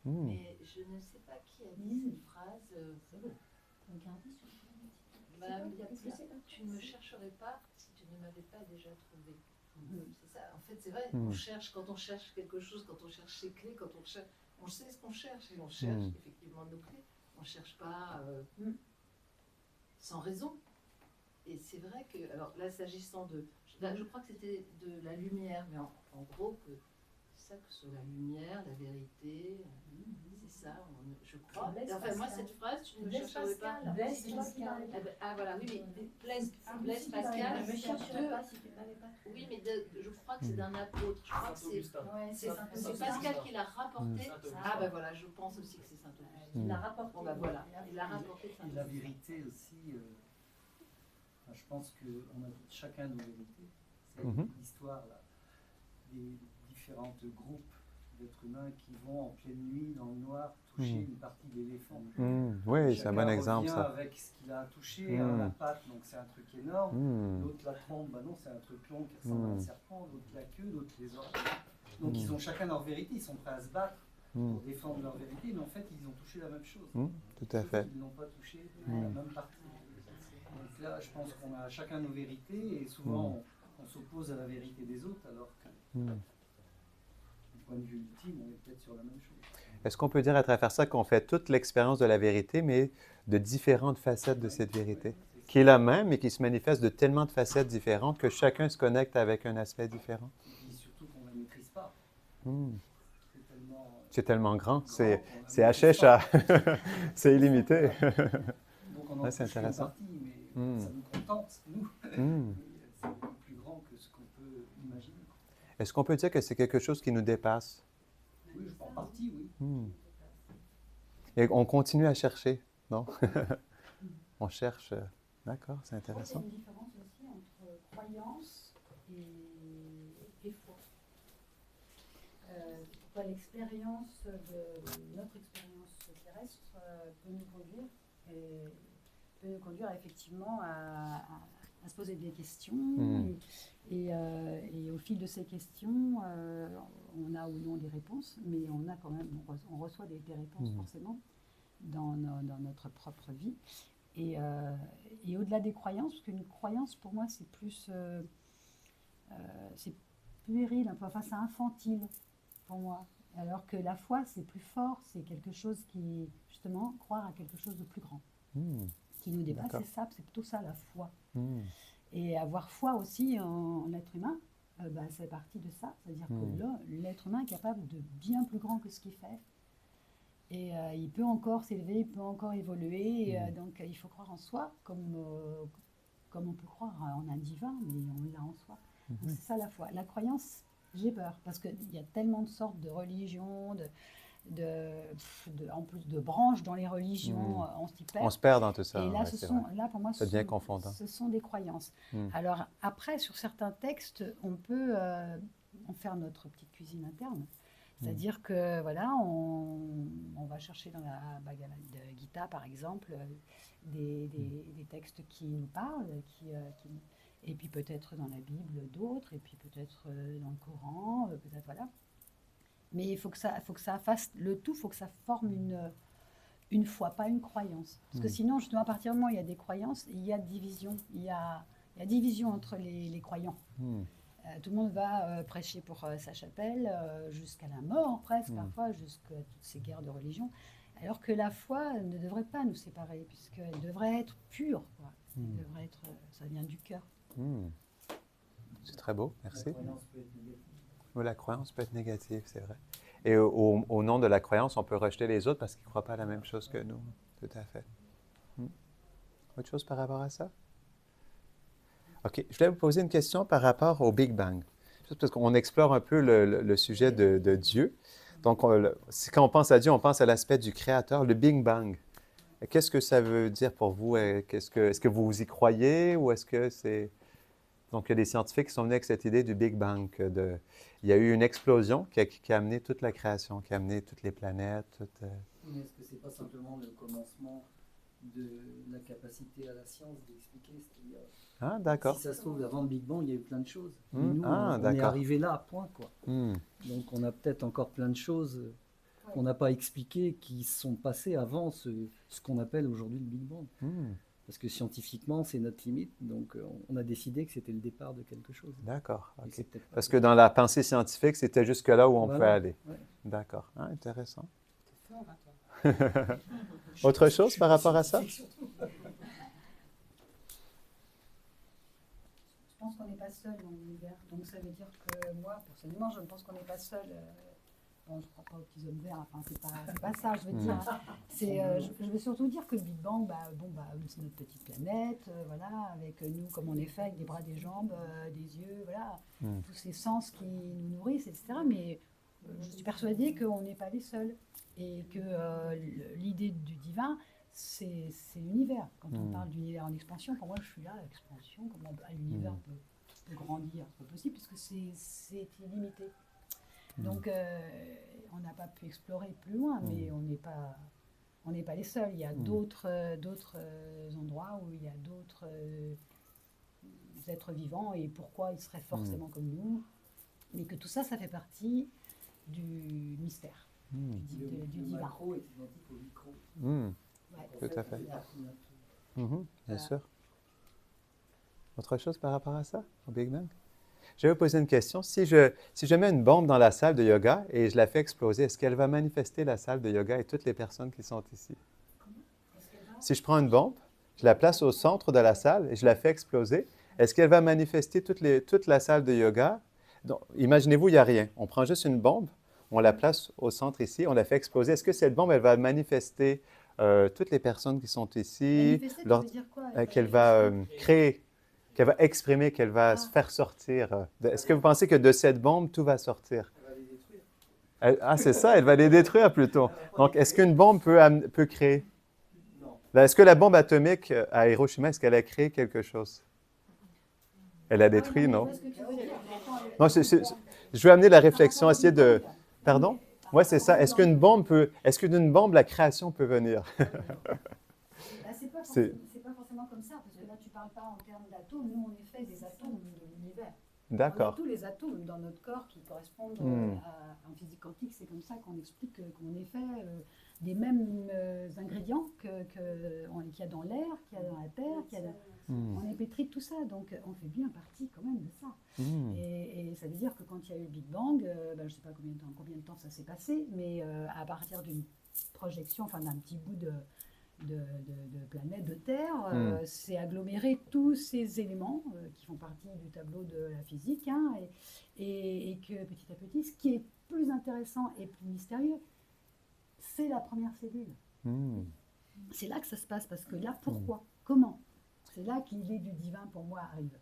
Mais je ne sais pas qui a dit cette phrase. Madame Diatia, tu ne me chercherais pas si tu ne m'avais pas déjà trouvé. C'est ça, en fait, c'est vrai, on cherche, quand on cherche quelque chose, quand on cherche ses clés, quand on cherche, on sait ce qu'on cherche, et on cherche effectivement nos clés. On ne cherche pas sans raison. Et c'est vrai que, alors là, s'agissant de, là, je crois que c'était de la lumière, mais en gros, que c'est ça que sur la lumière, la vérité, c'est ça, je crois. Et enfin, moi, cette phrase, tu ne me chercherais pas. Blaise Pascal. Ah voilà, oui, mais Blaise Pascal. Ne me chercherais pas si tu ne l'avais pas trouvé. Oui, mais je crois que c'est d'un apôtre. Je crois que c'est Pascal qui l'a rapporté. Ah ben voilà, je pense aussi que c'est Saint-Augustin. Il l'a rapporté. Bon ben voilà, il l'a rapporté Et Saint-Augustin. la vérité aussi, je pense qu'on a chacun nos vérités. C'est l'histoire là, des différents groupes d'êtres humains qui vont en pleine nuit, dans le noir, toucher une partie d'éléphant. Oui, c'est un bon exemple, ça. ça. Avec ce qu'il a touché, la patte, donc c'est un truc énorme. L'autre, la trompe, bah non, c'est un truc long qui ressemble à un serpent. L'autre, la queue, l'autre, les oreilles. Donc ils ont chacun leur vérité, ils sont prêts à se battre pour défendre leur vérité, mais en fait, ils ont touché la même chose. Tout à fait. Ils n'ont pas touché la même partie. Donc là, je pense qu'on a chacun nos vérités et souvent on s'oppose à la vérité des autres alors que du point de vue ultime, on est peut-être sur la même chose. Est-ce qu'on peut dire à travers ça qu'on fait toute l'expérience de la vérité, mais de différentes facettes de cette vérité, qui est la même, mais qui se manifeste de tellement de facettes différentes que chacun se connecte avec un aspect différent? Et puis surtout qu'on ne la maîtrise pas. C'est tellement grand, c'est HHA, c'est illimité. Donc on en c'est intéressant. Partie, mais ça nous contente, nous. C'est beaucoup plus grand que ce qu'on peut imaginer. Est-ce qu'on peut dire que c'est quelque chose qui nous dépasse? Oui, en partie, oui. Et on continue à chercher, non? On cherche. D'accord, c'est intéressant. Il y a une différence aussi entre croyance et foi. L'expérience de notre expérience terrestre peut nous conduire effectivement à se poser des questions et au fil de ces questions on a ou non des réponses, mais on reçoit des réponses forcément dans notre propre vie et au-delà des croyances, parce qu'une croyance pour moi c'est plus c'est puéril un peu, enfin c'est infantile pour moi. Alors que la foi, c'est plus fort, c'est quelque chose qui, justement, croire à quelque chose de plus grand, qui nous dépasse, c'est plutôt ça la foi. Et avoir foi aussi en l'être humain, c'est partie de ça, c'est-à-dire que l'être humain est capable de bien plus grand que ce qu'il fait. Et il peut encore s'élever, il peut encore évoluer, donc il faut croire en soi, comme on peut croire en un divin, mais on l'a en soi. Donc c'est ça la foi. La croyance, j'ai peur, parce qu'il y a tellement de sortes de religions, en plus de branches dans les religions, on s'y perd. On se perd dans tout ça. Et là, pour moi, ce sont des croyances. Alors après, sur certains textes, on peut en faire notre petite cuisine interne. C'est-à-dire que, voilà, on va chercher dans la Bhagavad Gita, par exemple, des textes qui nous parlent, et puis peut-être dans la Bible d'autres, et puis peut-être dans le Coran, peut-être voilà. Mais il faut que ça fasse le tout, il faut que ça forme une foi, pas une croyance. Parce que sinon, justement, à partir du moment où il y a des croyances, il y a division, il y a division entre les croyants. Tout le monde va prêcher pour sa chapelle jusqu'à la mort, presque, parfois, jusqu'à toutes ces guerres de religion. Alors que la foi ne devrait pas nous séparer, puisqu'elle devrait être pure, quoi. Elle devrait être, ça vient du cœur. C'est très beau, merci. La croyance peut être négative. Oui, la croyance peut être négative, c'est vrai. Et au nom de la croyance, on peut rejeter les autres parce qu'ils ne croient pas la même chose que nous. Tout à fait. Autre chose par rapport à ça? OK. Je voulais vous poser une question par rapport au Big Bang. Juste parce qu'on explore un peu le sujet de Dieu. Donc, quand on pense à Dieu, on pense à l'aspect du Créateur, le Big Bang. Qu'est-ce que ça veut dire pour vous? Est-ce que vous y croyez ou est-ce que c'est... Donc, il y a des scientifiques qui sont venus avec cette idée du Big Bang. Il y a eu une explosion qui a amené toute la création, qui a amené toutes les planètes. Mais est-ce que ce n'est pas simplement le commencement de la capacité à la science d'expliquer? Ah, d'accord. Si ça se trouve, avant le Big Bang, il y a eu plein de choses. Nous, on est arrivé là, point, quoi. Donc, on a peut-être encore plein de choses qu'on n'a pas expliquées qui sont passées avant ce qu'on appelle aujourd'hui le Big Bang. Parce que scientifiquement, c'est notre limite, donc on a décidé que c'était le départ de quelque chose. D'accord. Okay. Parce que dans la pensée scientifique, c'était jusque là où on peut aller. Ouais. D'accord. Ah, intéressant. Autre chose par rapport à ça? pense qu'on n'est pas seul dans l'univers. Donc ça veut dire que moi, personnellement, je pense qu'on n'est pas seul. Bon, je ne crois pas aux petits hommes verts, enfin, c'est pas ça, je veux dire. Je veux surtout dire que le Big Bang, c'est notre petite planète, voilà, avec nous, comme on est fait, avec des bras, des jambes, des yeux, voilà, tous ces sens qui nous nourrissent, etc. Mais je suis persuadée qu'on n'est pas les seuls. Et que l'idée du divin, c'est l'univers. Quand on parle d'univers en expansion, pour moi, je suis là, expansion, comment l'univers peut grandir, c'est pas possible, parce que c'est illimité. Donc, on n'a pas pu explorer plus loin, mais on n'est pas les seuls. Il y a d'autres endroits où il y a d'autres êtres vivants, et pourquoi ils seraient forcément comme nous, mais que tout ça, ça fait partie du mystère. Du divin. Macro est identique au micro. Tout à fait. Bien sûr. Autre chose par rapport à ça, au Big Bang? Je vais vous poser une question. Si je mets une bombe dans la salle de yoga et je la fais exploser, est-ce qu'elle va manifester la salle de yoga et toutes les personnes qui sont ici? Si je prends une bombe, je la place au centre de la salle et je la fais exploser, est-ce qu'elle va manifester toute la salle de yoga? Imaginez-vous, il n'y a rien. On prend juste une bombe, on la place au centre ici, on la fait exploser. Est-ce que cette bombe, elle va manifester toutes les personnes qui sont ici, qu'elle va créer, qu'elle va exprimer, qu'elle va se faire sortir? Est-ce que vous pensez que de cette bombe, tout va sortir? Elle va les détruire. C'est ça, elle va les détruire plutôt. Donc, est-ce qu'une bombe peut créer? Non. Est-ce que la bombe atomique à Hiroshima, est-ce qu'elle a créé quelque chose? Elle a détruit, non? Non, je veux amener la réflexion, essayer de... Pardon? Oui, c'est ça. Est-ce d'une bombe, la création peut venir? C'est pas forcément comme ça, parce que là, tu ne parles pas en termes d'atomes. Nous, on est fait des atomes de l'univers. D'accord. On a tous les atomes dans notre corps qui correspondent en physique quantique. C'est comme ça qu'on explique qu'on est fait des mêmes ingrédients qu'il y a dans l'air, qu'il y a dans la terre, on est pétri de tout ça. Donc, on fait bien partie quand même de ça. Et ça veut dire que quand il y a eu le Big Bang, je ne sais pas combien de temps ça s'est passé, mais à partir d'une projection, enfin d'un petit bout de planète, de Terre, c'est aggloméré tous ces éléments qui font partie du tableau de la physique, et que petit à petit, ce qui est plus intéressant et plus mystérieux, c'est la première cellule. C'est là que ça se passe, parce que là, pourquoi? Comment? C'est là que l'idée du divin, pour moi, arrive.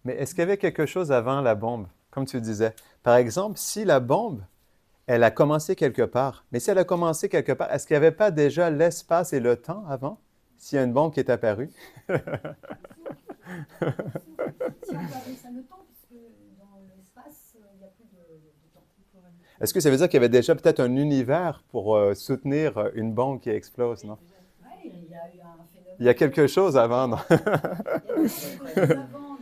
Mais est-ce qu'il y avait quelque chose avant la bombe, comme tu disais? Par exemple, si la bombe, elle a commencé quelque part, mais si elle a commencé quelque part, est-ce qu'il n'y avait pas déjà l'espace et le temps avant, s'il y a une bombe qui est apparue? Si on appelle ça le temps, puisque dans l'espace, il n'y a plus de temps. Est-ce que ça veut dire qu'il y avait déjà peut-être un univers pour soutenir une bombe qui explose, non? Oui, il y a eu un phénomène. Il y a quelque chose avant, non?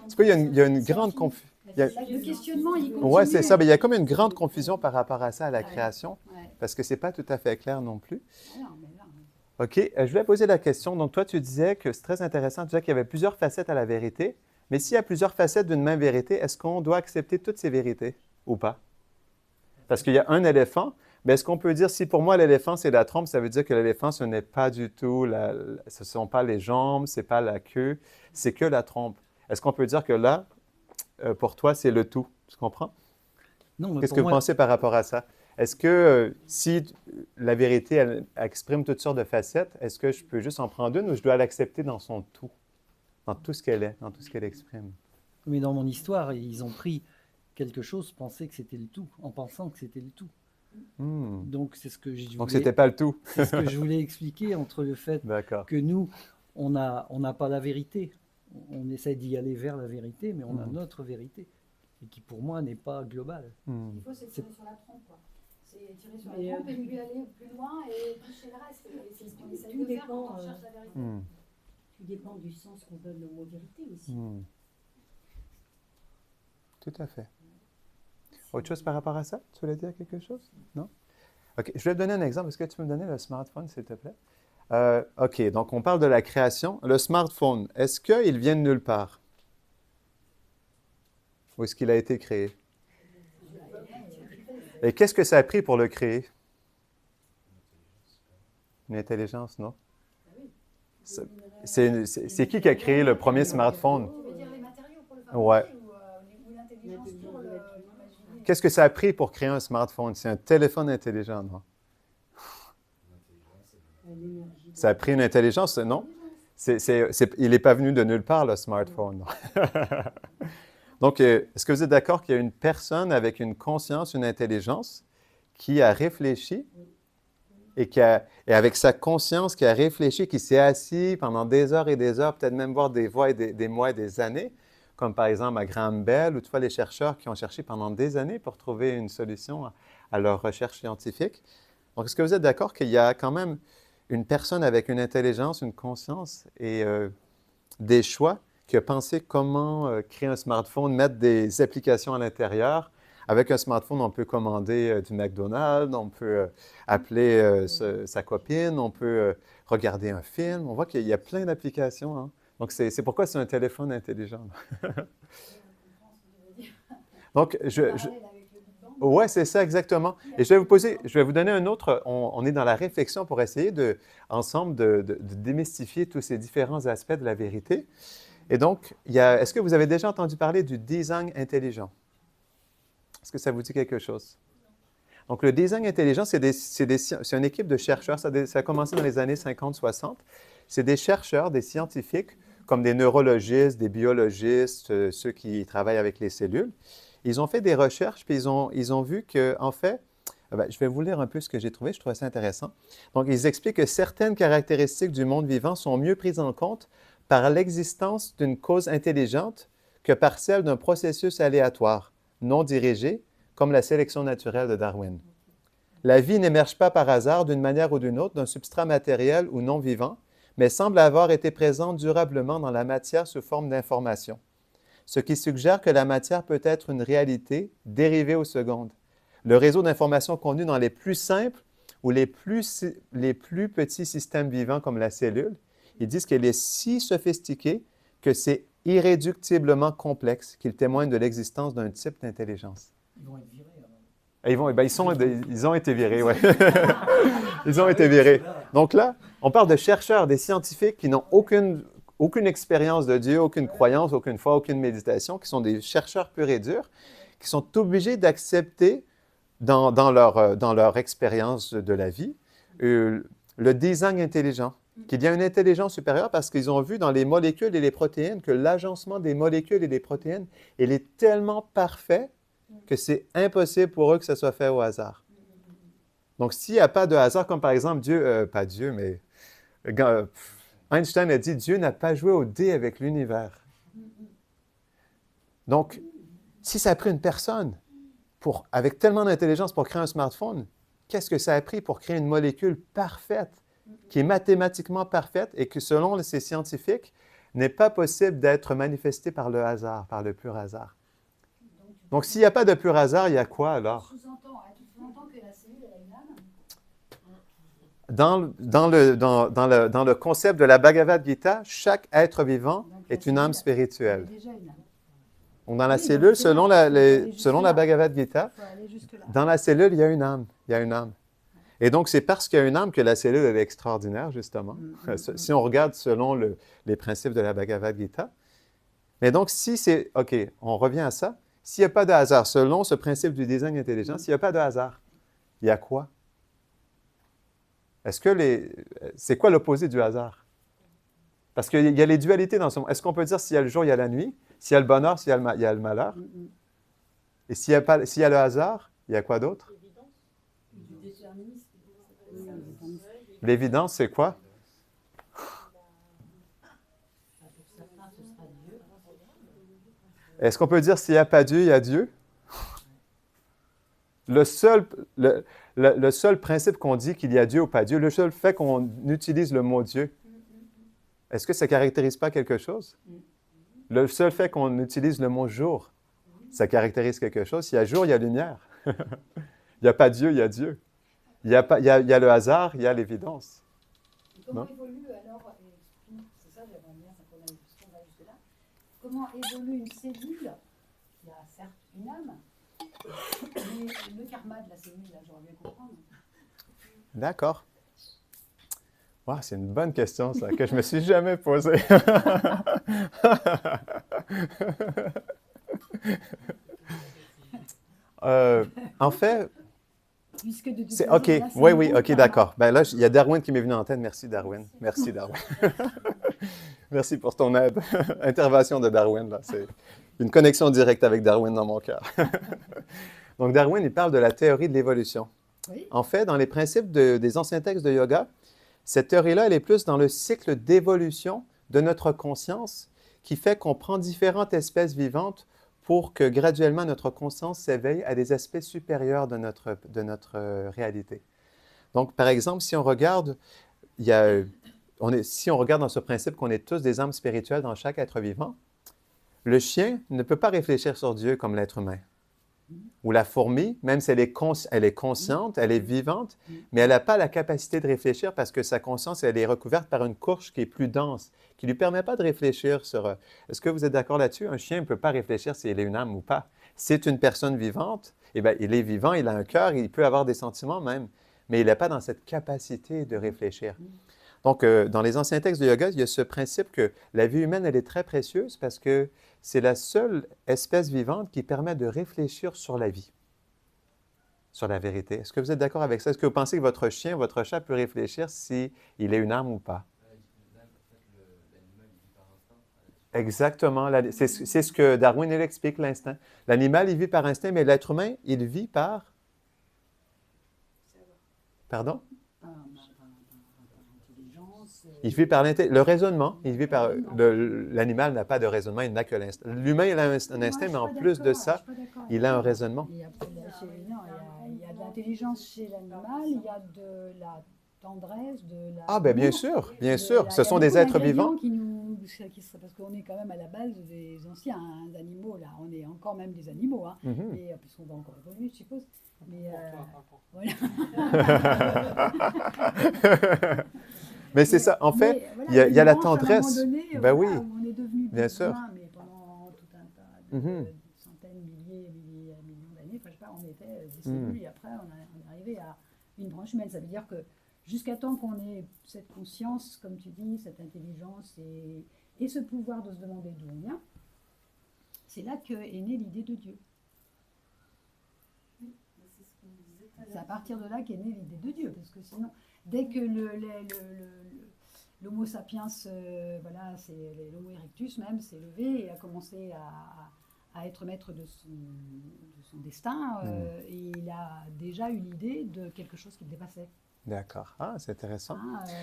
En tout cas, il y a une grande confusion. Le questionnement, il continue. Oui, c'est ça. Mais il y a comme une grande confusion par rapport à ça, à la création, parce que ce n'est pas tout à fait clair non plus. OK. Je voulais poser la question. Donc, toi, tu disais que c'est très intéressant. Tu disais qu'il y avait plusieurs facettes à la vérité. Mais s'il y a plusieurs facettes d'une même vérité, est-ce qu'on doit accepter toutes ces vérités ou pas? Parce qu'il y a un éléphant. Mais est-ce qu'on peut dire, si pour moi l'éléphant c'est la trompe, ça veut dire que l'éléphant ce n'est pas du tout, ce ne sont pas les jambes, ce n'est pas la queue, c'est que la trompe. Est-ce qu'on peut dire que là, pour toi, c'est le tout? Tu comprends? Non. Qu'est-ce que vous pensez par rapport à ça? Est-ce que si la vérité elle exprime toutes sortes de facettes, est-ce que je peux juste en prendre une ou je dois l'accepter dans son tout, dans tout ce qu'elle est, dans tout ce qu'elle exprime? Mais dans mon histoire, ils ont pris quelque chose, pensaient que c'était le tout, en pensant que c'était le tout. Donc c'est ce que je voulais. Donc c'était pas le tout. C'est ce que je voulais expliquer entre le fait que nous, on n'a pas la vérité. On essaie d'y aller vers la vérité, mais on a notre vérité, et qui pour moi n'est pas globale. Il faut s'étirer sur la trompe, quoi. C'est tirer sur la trompe et puis aller plus loin et toucher le reste. C'est ce qu'on essaie de faire quand on cherche la vérité. Tout dépend du sens qu'on donne au mot vérité aussi. Tout à fait. Autre chose par rapport à ça? Tu voulais dire quelque chose? Non? OK. Je vais te donner un exemple. Est-ce que tu peux me donner le smartphone, s'il te plaît? OK. Donc, on parle de la création. Le smartphone, est-ce qu'il vient de nulle part? Ou est-ce qu'il a été créé? Et qu'est-ce que ça a pris pour le créer? Une intelligence, non? C'est qui a créé le premier smartphone? Tu veux dire les matériaux pour le Ouais. fabriquer? Qu'est-ce que ça a pris pour créer un smartphone? C'est un téléphone intelligent, non? Ça a pris une intelligence, non? Il n'est pas venu de nulle part, le smartphone. Donc, est-ce que vous êtes d'accord qu'il y a une personne avec une conscience, une intelligence, qui a réfléchi et avec sa conscience, qui a réfléchi, qui s'est assis pendant des heures et des heures, peut-être même voir des mois et des années, comme par exemple à Graham Bell, ou toutefois les chercheurs qui ont cherché pendant des années pour trouver une solution à leur recherche scientifique. Donc, est-ce que vous êtes d'accord qu'il y a quand même une personne avec une intelligence, une conscience et des choix qui a pensé comment créer un smartphone, mettre des applications à l'intérieur? Avec un smartphone, on peut commander du McDonald's, on peut appeler sa copine, on peut regarder un film. On voit qu'il y a plein d'applications. Hein? Donc, c'est pourquoi c'est un téléphone intelligent. Donc, oui, c'est ça exactement. Et je vais vous donner un autre, on est dans la réflexion pour essayer ensemble de démystifier tous ces différents aspects de la vérité. Et donc, est-ce que vous avez déjà entendu parler du design intelligent? Est-ce que ça vous dit quelque chose? Donc, le design intelligent, c'est une équipe de chercheurs. Ça a commencé dans les années 50-60. C'est des chercheurs, des scientifiques, comme des neurologistes, des biologistes, ceux qui travaillent avec les cellules. Ils ont fait des recherches, puis ils ont vu que, en fait, je vais vous lire un peu ce que j'ai trouvé, je trouvais ça intéressant. Donc, ils expliquent que certaines caractéristiques du monde vivant sont mieux prises en compte par l'existence d'une cause intelligente que par celle d'un processus aléatoire, non dirigé, comme la sélection naturelle de Darwin. La vie n'émerge pas par hasard d'une manière ou d'une autre d'un substrat matériel ou non vivant, mais semble avoir été présente durablement dans la matière sous forme d'information, ce qui suggère que la matière peut être une réalité dérivée aux secondes. Le réseau d'informations contenu dans les plus simples ou les plus petits systèmes vivants comme la cellule, ils disent qu'elle est si sophistiquée que c'est irréductiblement complexe, qu'il témoigne de l'existence d'un type d'intelligence. Ils vont être virés. Ils ont été virés, oui. Ils ont été virés. Donc là, on parle de chercheurs, des scientifiques qui n'ont aucune expérience de Dieu, aucune croyance, aucune foi, aucune méditation, qui sont des chercheurs purs et durs, qui sont obligés d'accepter dans leur expérience de la vie le design intelligent, qu'il y a une intelligence supérieure parce qu'ils ont vu dans les molécules et les protéines que l'agencement des molécules et des protéines, il est tellement parfait que c'est impossible pour eux que ça soit fait au hasard. Donc, s'il n'y a pas de hasard, comme par exemple pas Dieu, mais Einstein a dit, Dieu n'a pas joué au dé avec l'univers. Donc, si ça a pris une personne avec tellement d'intelligence pour créer un smartphone, qu'est-ce que ça a pris pour créer une molécule parfaite, qui est mathématiquement parfaite et que, selon ces scientifiques, n'est pas possible d'être manifestée par le hasard, par le pur hasard. Donc, s'il n'y a pas de pur hasard, il y a quoi alors? Tu sous-entends que la cellule a une âme? Dans le concept de la Bhagavad Gita, chaque être vivant est une âme spirituelle. Donc, dans la cellule, selon la Bhagavad Gita, dans la cellule, il y a une âme. Il y a une âme. Et donc, c'est parce qu'il y a une âme que la cellule est extraordinaire, justement, si on regarde selon les principes de la Bhagavad Gita. Mais donc, OK, on revient à ça. S'il n'y a pas de hasard, selon ce principe du design intelligent, s'il n'y a pas de hasard, il y a quoi? C'est quoi l'opposé du hasard? Parce qu'il y a les dualités dans ce monde. Est-ce qu'on peut dire s'il y a le jour, il y a la nuit? S'il y a le bonheur, il y a le malheur? Et s'il y a le hasard, il y a quoi d'autre? L'évidence, c'est quoi? Est-ce qu'on peut dire s'il n'y a pas Dieu, il y a Dieu? Le seul principe qu'on dit qu'il y a Dieu ou pas Dieu, le seul fait qu'on utilise le mot Dieu, est-ce que ça ne caractérise pas quelque chose? Le seul fait qu'on utilise le mot jour, ça caractérise quelque chose. S'il y a jour, il y a lumière. Il n'y a pas Dieu, il y a Dieu. Il y a le hasard, il y a l'évidence. Comment évolue alors, c'est ça, j'aimerais bien qu'on va jusque-là, comment évolue une cellule qui a certes une âme, mais le karma de la cellule, là, j'aurais bien comprendre. D'accord. Wow, c'est une bonne question, ça, que je ne me suis jamais posée. En fait, Puisque de toute c'est façon, OK. là, c'est Oui, un oui, bon OK, karma. d'accord. Ben là, il y a Darwin qui m'est venu en tête. Merci, Darwin. Merci, Darwin. Merci pour ton aide. Intervention de Darwin, là. C'est une connexion directe avec Darwin dans mon cœur. Donc, Darwin, il parle de la théorie de l'évolution. Oui. En fait, dans les principes des anciens textes de yoga, cette théorie-là, elle est plus dans le cycle d'évolution de notre conscience qui fait qu'on prend différentes espèces vivantes pour que graduellement notre conscience s'éveille à des aspects supérieurs de notre réalité. Donc, par exemple, si on regarde, si on regarde dans ce principe qu'on est tous des âmes spirituelles dans chaque être vivant, le chien ne peut pas réfléchir sur Dieu comme l'être humain. Ou la fourmi, même si elle est consciente, elle est vivante, mais elle n'a pas la capacité de réfléchir parce que sa conscience, elle est recouverte par une couche qui est plus dense, qui ne lui permet pas de réfléchir sur... Est-ce que vous êtes d'accord là-dessus? Un chien ne peut pas réfléchir s'il est une âme ou pas. Si c'est une personne vivante, eh bien, il est vivant, il a un cœur, il peut avoir des sentiments même, mais il n'est pas dans cette capacité de réfléchir. Donc, dans les anciens textes de yoga, il y a ce principe que la vie humaine, elle est très précieuse parce que c'est la seule espèce vivante qui permet de réfléchir sur la vie, sur la vérité. Est-ce que vous êtes d'accord avec ça? Est-ce que vous pensez que votre chien, votre chat peut réfléchir s'il est une âme ou pas? Exactement. C'est ce que Darwin il explique, l'instinct. L'animal, il vit par instinct, mais l'être humain, il vit par... Pardon? Il vit par le raisonnement. Il vit par l'animal n'a pas de raisonnement, il n'a que l'instinct. L'humain, il a un instinct, mais en plus de ça, il a un raisonnement. Il y a de l'intelligence chez l'animal, il y a de la tendresse, de la... Ah, ben bien sûr, bien sûr. Ce sont des êtres vivants. Parce qu'on est quand même à la base des anciens animaux, là. On est encore même des animaux, hein. Et, parce qu'on va encore évoluer, je suppose. Mais, voilà. Mais c'est ça. En fait, voilà, il y a la tendresse. Donné, ben oui, on est devenu bien sûr. humains, mais pendant tout un tas de centaines, millions d'années, enfin, je sais pas, on était des cellules et après on est arrivé à une branche humaine. Ça veut dire que jusqu'à temps qu'on ait cette conscience, comme tu dis, cette intelligence et ce pouvoir de se demander d'où on vient, c'est là qu'est née l'idée de Dieu. C'est à partir de là qu'est née l'idée de Dieu, parce que sinon, dès que l'Homo sapiens, voilà, c'est l'Homo erectus même, s'est levé et a commencé à être maître de son destin, et il a déjà eu l'idée de quelque chose qui le dépassait. D'accord. Ah, c'est intéressant.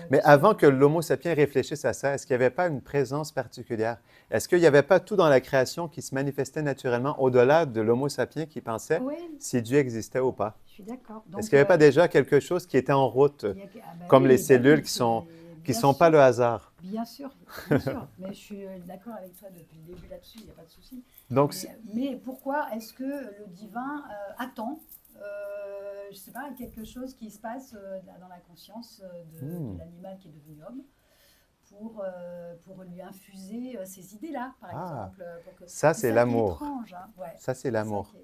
Mais avant que l'Homo sapiens réfléchisse à ça, est-ce qu'il n'y avait pas une présence particulière? Est-ce qu'il n'y avait pas tout dans la création qui se manifestait naturellement au-delà de l'Homo sapiens qui pensait si Dieu existait ou pas? Je suis d'accord. Est-ce qu'il n'y avait pas déjà quelque chose qui était en route, comme les cellules qui ne sont pas le hasard? Bien sûr, bien sûr. Mais je suis d'accord avec toi depuis le début là-dessus, il n'y a pas de souci. Donc, mais pourquoi est-ce que le divin attend je ne sais pas, quelque chose qui se passe dans la conscience de l'animal qui est devenu homme pour lui infuser ces idées-là, par exemple. Ça, c'est l'amour. Hein. Ouais. Ça, c'est l'amour.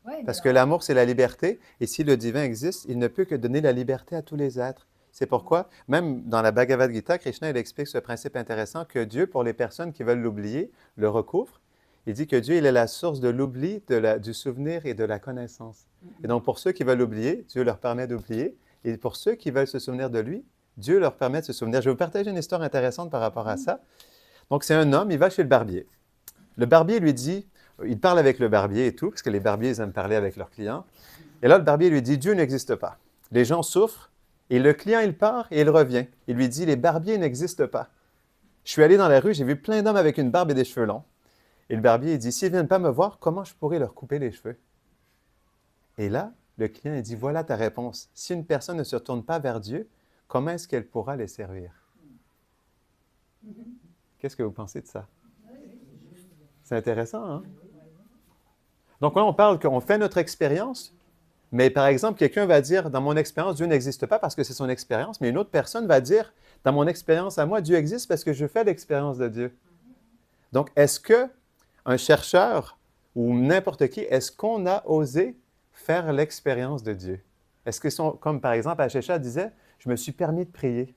Ouais, parce que l'amour, c'est la liberté. Et si le divin existe, il ne peut que donner la liberté à tous les êtres. C'est pourquoi, même dans la Bhagavad Gita, Krishna il explique ce principe intéressant que Dieu, pour les personnes qui veulent l'oublier, le recouvre. Il dit que Dieu, il est la source de l'oubli, du souvenir et de la connaissance. Et donc, pour ceux qui veulent l'oublier, Dieu leur permet d'oublier. Et pour ceux qui veulent se souvenir de lui, Dieu leur permet de se souvenir. Je vais vous partager une histoire intéressante par rapport à ça. Donc, c'est un homme, il va chez le barbier. Le barbier lui dit, il parle avec le barbier et tout, parce que les barbiers, ils aiment parler avec leurs clients. Et là, le barbier lui dit, Dieu n'existe pas. Les gens souffrent, et le client, il part et il revient. Il lui dit, les barbiers n'existent pas. Je suis allé dans la rue, j'ai vu plein d'hommes avec une barbe et des cheveux longs. Et le barbier, il dit, s'ils ne viennent pas me voir, comment je pourrais leur couper les cheveux? Et là, le client, il dit, voilà ta réponse. Si une personne ne se tourne pas vers Dieu, comment est-ce qu'elle pourra les servir? Qu'est-ce que vous pensez de ça? C'est intéressant, hein? Donc là, on parle qu'on fait notre expérience, mais par exemple, quelqu'un va dire, dans mon expérience, Dieu n'existe pas parce que c'est son expérience, mais une autre personne va dire, dans mon expérience à moi, Dieu existe parce que je fais l'expérience de Dieu. Donc, est-ce qu'un chercheur ou n'importe qui, est-ce qu'on a osé faire l'expérience de Dieu? Est-ce que, comme par exemple, Ashecha disait, je me suis permis de prier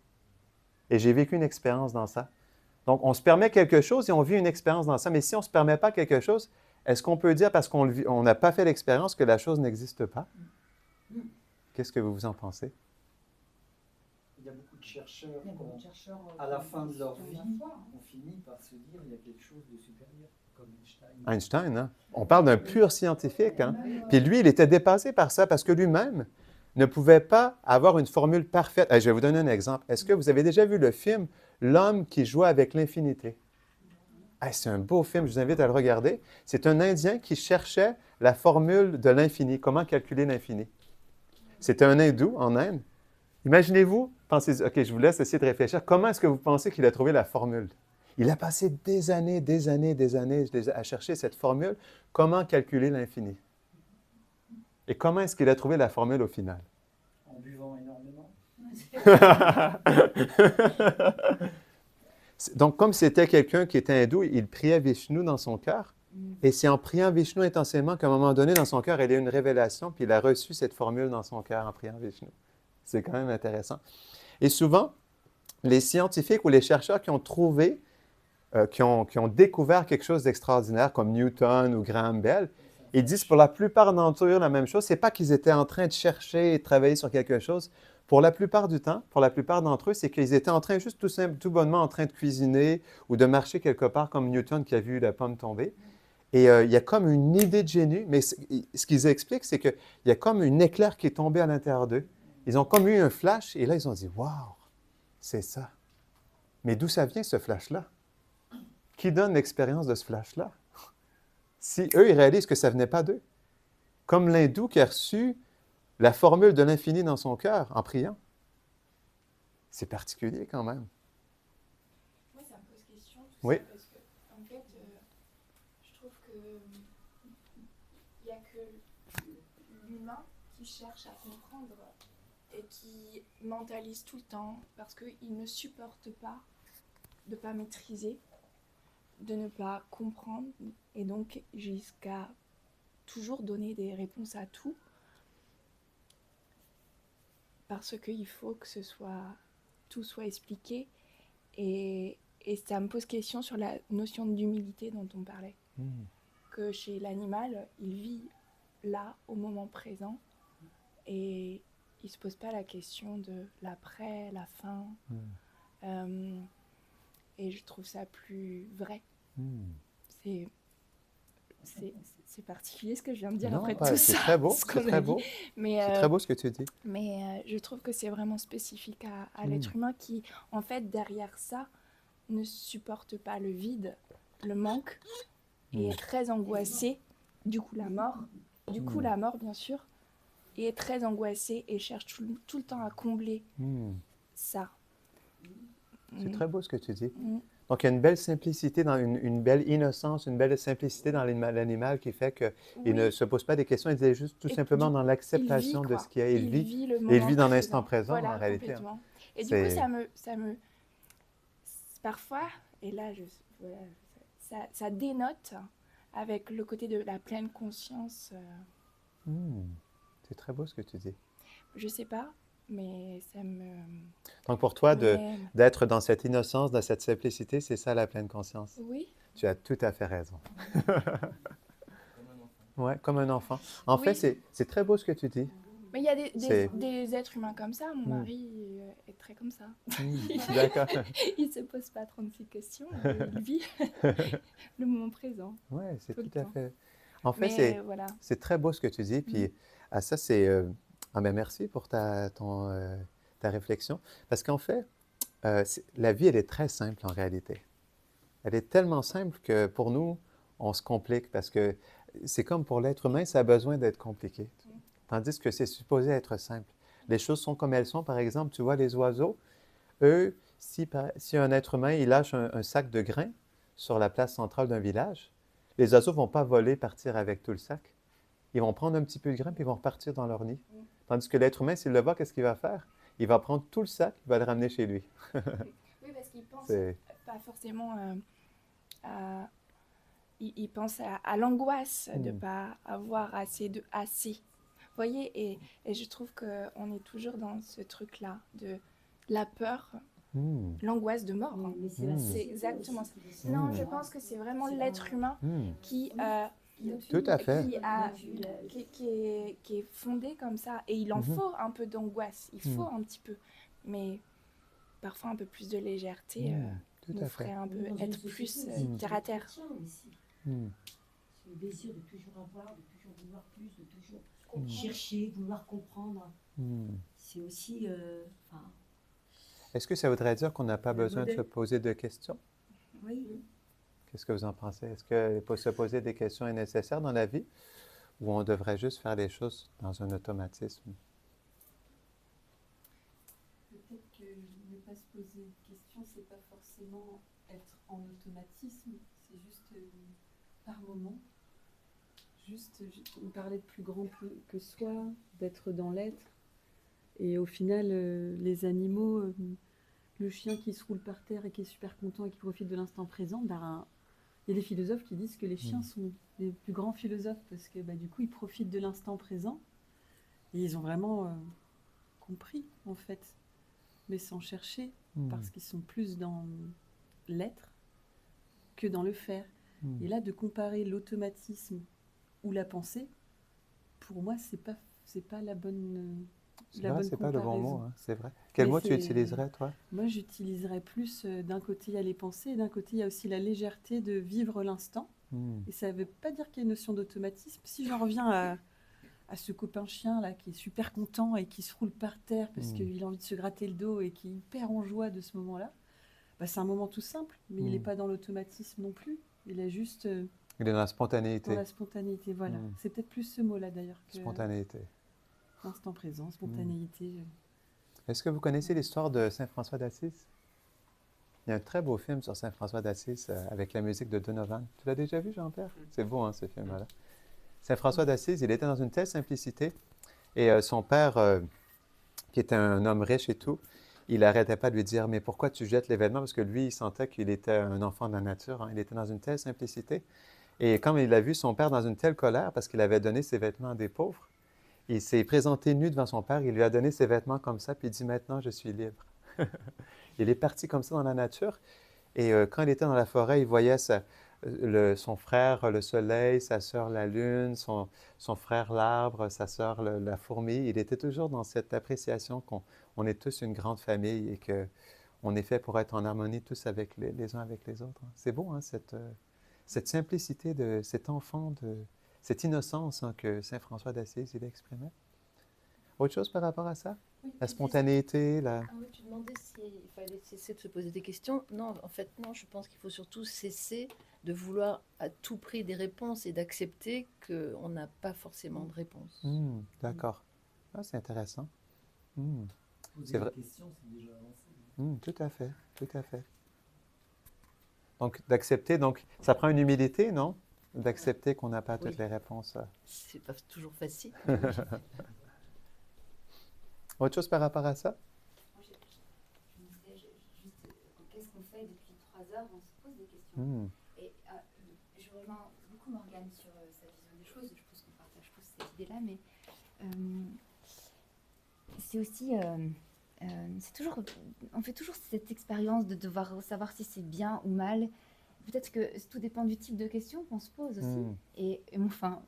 et j'ai vécu une expérience dans ça. Donc, on se permet quelque chose et on vit une expérience dans ça. Mais si on ne se permet pas quelque chose, Est-ce qu'on peut dire, parce qu'on n'a pas fait l'expérience, que la chose n'existe pas? Qu'est-ce que vous en pensez? Il y a beaucoup de chercheurs, à la fin de leur vie, on finit par se dire qu'il y a quelque chose de supérieur, comme Einstein. Einstein, hein? On parle d'un pur scientifique, hein? Puis lui, il était dépassé par ça parce que lui-même ne pouvait pas avoir une formule parfaite. Je vais vous donner un exemple. Est-ce que vous avez déjà vu le film « L'homme qui jouait avec l'infinité » ? C'est un beau film, je vous invite à le regarder. C'est un Indien qui cherchait la formule de l'infini, comment calculer l'infini. C'était un hindou en Inde. Imaginez-vous, pensez, OK, je vous laisse essayer de réfléchir. Comment est-ce que vous pensez qu'il a trouvé la formule? Il a passé des années à chercher cette formule. Comment calculer l'infini? Et comment est-ce qu'il a trouvé la formule au final? En buvant énormément. Donc, comme c'était quelqu'un qui était hindou, il priait Vishnu dans son cœur. Et c'est en priant Vishnu intensément qu'à un moment donné, dans son cœur, il y a eu une révélation, puis il a reçu cette formule dans son cœur en priant Vishnu. C'est quand même intéressant. Et souvent, les scientifiques ou les chercheurs qui ont trouvé, qui ont découvert quelque chose d'extraordinaire, comme Newton ou Graham Bell, ils disent pour la plupart d'entre eux la même chose. Ce n'est pas qu'ils étaient en train de chercher et de travailler sur quelque chose. Pour la plupart du temps, pour la plupart d'entre eux, c'est qu'ils étaient en train, juste tout bonnement en train de cuisiner ou de marcher quelque part comme Newton qui a vu la pomme tomber. Et il y a comme une idée de génie, mais ce qu'ils expliquent, c'est qu'il y a comme une éclair qui est tombé à l'intérieur d'eux. Ils ont comme eu un flash et là, ils ont dit « Wow, c'est ça! » Mais d'où ça vient, ce flash-là? Qui donne l'expérience de ce flash-là? Si eux, ils réalisent que ça ne venait pas d'eux. Comme l'hindou qui a reçu la formule de l'infini dans son cœur en priant. C'est particulier quand même. Moi, ça me pose question. Oui. Ça, parce que, en fait, je trouve que il n'y a que l'humain qui cherche à comprendre et qui mentalise tout le temps parce qu'il ne supporte pas de ne pas maîtriser, de ne pas comprendre et donc jusqu'à toujours donner des réponses à tout parce qu'il faut que tout soit expliqué et ça me pose question sur la notion d'humilité dont on parlait. Que chez l'animal, il vit là, au moment présent et il ne se pose pas la question de l'après, la fin. Et je trouve ça plus vrai. C'est particulier ce que je viens de dire après tout ça. C'est très beau, c'est très beau. C'est très beau ce que tu dis. Mais je trouve que c'est vraiment spécifique à l'être humain qui, en fait, derrière ça, ne supporte pas le vide, le manque, et est très angoissé. Du coup, la mort. Du coup, la mort, bien sûr. Et est très angoissé et cherche tout le temps à combler ça. C'est très beau ce que tu dis. Donc, il y a une belle simplicité, une belle innocence, une belle simplicité dans l'animal qui fait qu'il ne se pose pas des questions, il est juste tout simplement dans l'acceptation de ce qu'il y a. Il vit dans l'instant présent, voilà, en réalité. Complètement. Et du coup, ça me... Parfois, et là, ça dénote avec le côté de la pleine conscience. C'est très beau ce que tu dis. Je sais pas. Mais ça me... Donc, pour toi, d'être dans cette innocence, dans cette simplicité, c'est ça la pleine conscience? Oui. Tu as tout à fait raison. Oui, comme un enfant. En fait, c'est très beau ce que tu dis. Mais il y a des êtres humains comme ça. Mon mari est très comme ça. D'accord. Il ne se pose pas 36 questions. Il vit le moment présent. Oui, c'est tout à fait... En fait, c'est très beau ce que tu dis. Puis, à ça, c'est... merci pour ta réflexion. Parce qu'en fait, la vie, elle est très simple en réalité. Elle est tellement simple que pour nous, on se complique parce que c'est comme pour l'être humain, ça a besoin d'être compliqué. Tandis que c'est supposé être simple. Les choses sont comme elles sont. Par exemple, tu vois, les oiseaux, eux, si un être humain, il lâche un sac de grains sur la place centrale d'un village, les oiseaux ne vont pas voler, partir avec tout le sac. Ils vont prendre un petit peu de grains puis ils vont repartir dans leur nid. Tandis que l'être humain, s'il le voit, qu'est-ce qu'il va faire? Il va prendre tout le sac, il va le ramener chez lui. Oui, parce qu'il pense pas forcément il pense à l'angoisse de ne pas avoir assez. Vous voyez, et je trouve qu'on est toujours dans ce truc-là, de la peur, l'angoisse de mort. C'est exactement ça. Non, je pense que c'est vraiment l'être humain qui Tout à fait. Qui est fondé comme ça. Et il en faut un peu d'angoisse, il faut un petit peu. Mais parfois un peu plus de légèreté nous ferait un peu être plus terre à terre. Le désir de toujours avoir, de toujours vouloir plus, de toujours chercher, vouloir comprendre. C'est aussi... Est-ce que ça voudrait dire qu'on n'a pas besoin de se poser de questions? Oui. Qu'est-ce que vous en pensez? Est-ce que se poser des questions est nécessaire dans la vie ou on devrait juste faire les choses dans un automatisme? Peut-être que ne pas se poser de questions, c'est pas forcément être en automatisme, c'est juste par moment. Juste, on parlait de plus grand que soi, d'être dans l'être. Et au final, les animaux, le chien qui se roule par terre et qui est super content et qui profite de l'instant présent, il y a des philosophes qui disent que les chiens sont les plus grands philosophes parce que du coup, ils profitent de l'instant présent et ils ont vraiment compris, en fait, mais sans chercher, parce qu'ils sont plus dans l'être que dans le faire. Et là, de comparer l'automatisme ou la pensée, pour moi, c'est pas la bonne... C'est pas le bon mot, hein, c'est vrai. Quel mot tu utiliserais, toi? Moi, j'utiliserais plus, d'un côté, il y a les pensées, et d'un côté, il y a aussi la légèreté de vivre l'instant. Et ça ne veut pas dire qu'il y a une notion d'automatisme. Si j'en reviens à ce copain chien là qui est super content et qui se roule par terre parce qu'il a envie de se gratter le dos et qui est hyper en joie de ce moment-là, c'est un moment tout simple, mais il n'est pas dans l'automatisme non plus. Il est juste... il est dans la spontanéité. Dans la spontanéité, voilà. C'est peut-être plus ce mot-là d'ailleurs. Spontanéité. Instant présent, spontanéité. Est-ce que vous connaissez l'histoire de Saint François d'Assise? Il y a un très beau film sur Saint François d'Assise avec la musique de Donovan. Tu l'as déjà vu, Jean-Pierre? C'est beau, hein, ce film-là. Saint François d'Assise, il était dans une telle simplicité. Et son père, qui était un homme riche et tout, il n'arrêtait pas de lui dire « Mais pourquoi tu jettes les vêtements? » Parce que lui, il sentait qu'il était un enfant de la nature. Hein. Il était dans une telle simplicité. Et comme il a vu son père dans une telle colère, parce qu'il avait donné ses vêtements à des pauvres, il s'est présenté nu devant son père, il lui a donné ses vêtements comme ça, puis il dit « Maintenant, je suis libre. » Il est parti comme ça dans la nature. Et quand il était dans la forêt, il voyait son frère, le soleil, sa sœur, la lune, son frère, l'arbre, sa sœur, la fourmi. Il était toujours dans cette appréciation qu'on est tous une grande famille et qu'on est fait pour être en harmonie tous avec les uns avec les autres. C'est beau, hein, cette simplicité de cet enfant, cette innocence que Saint François d'Assise il exprimait. Autre chose par rapport à ça? Oui, la spontanéité, oui, tu demandais s'il fallait cesser de se poser des questions. Non, en fait, non, je pense qu'il faut surtout cesser de vouloir à tout prix des réponses et d'accepter qu'on n'a pas forcément de réponse. D'accord. Ah, c'est intéressant. Poser des questions, c'est déjà avancé. Tout à fait, tout à fait. Donc, d'accepter, donc, ça prend une humilité, non? D'accepter qu'on n'a pas toutes les réponses. C'est pas toujours facile. Autre chose par rapport à ça? Je me disais juste, qu'est-ce qu'on fait depuis 3 heures? On se pose des questions. Et je rejoins beaucoup Morgane sur sa vision des choses. Je pense qu'on partage tous cette idée-là, mais c'est aussi... c'est toujours, on fait toujours cette expérience de devoir savoir si c'est bien ou mal. Peut-être que tout dépend du type de questions qu'on se pose aussi. Et enfin,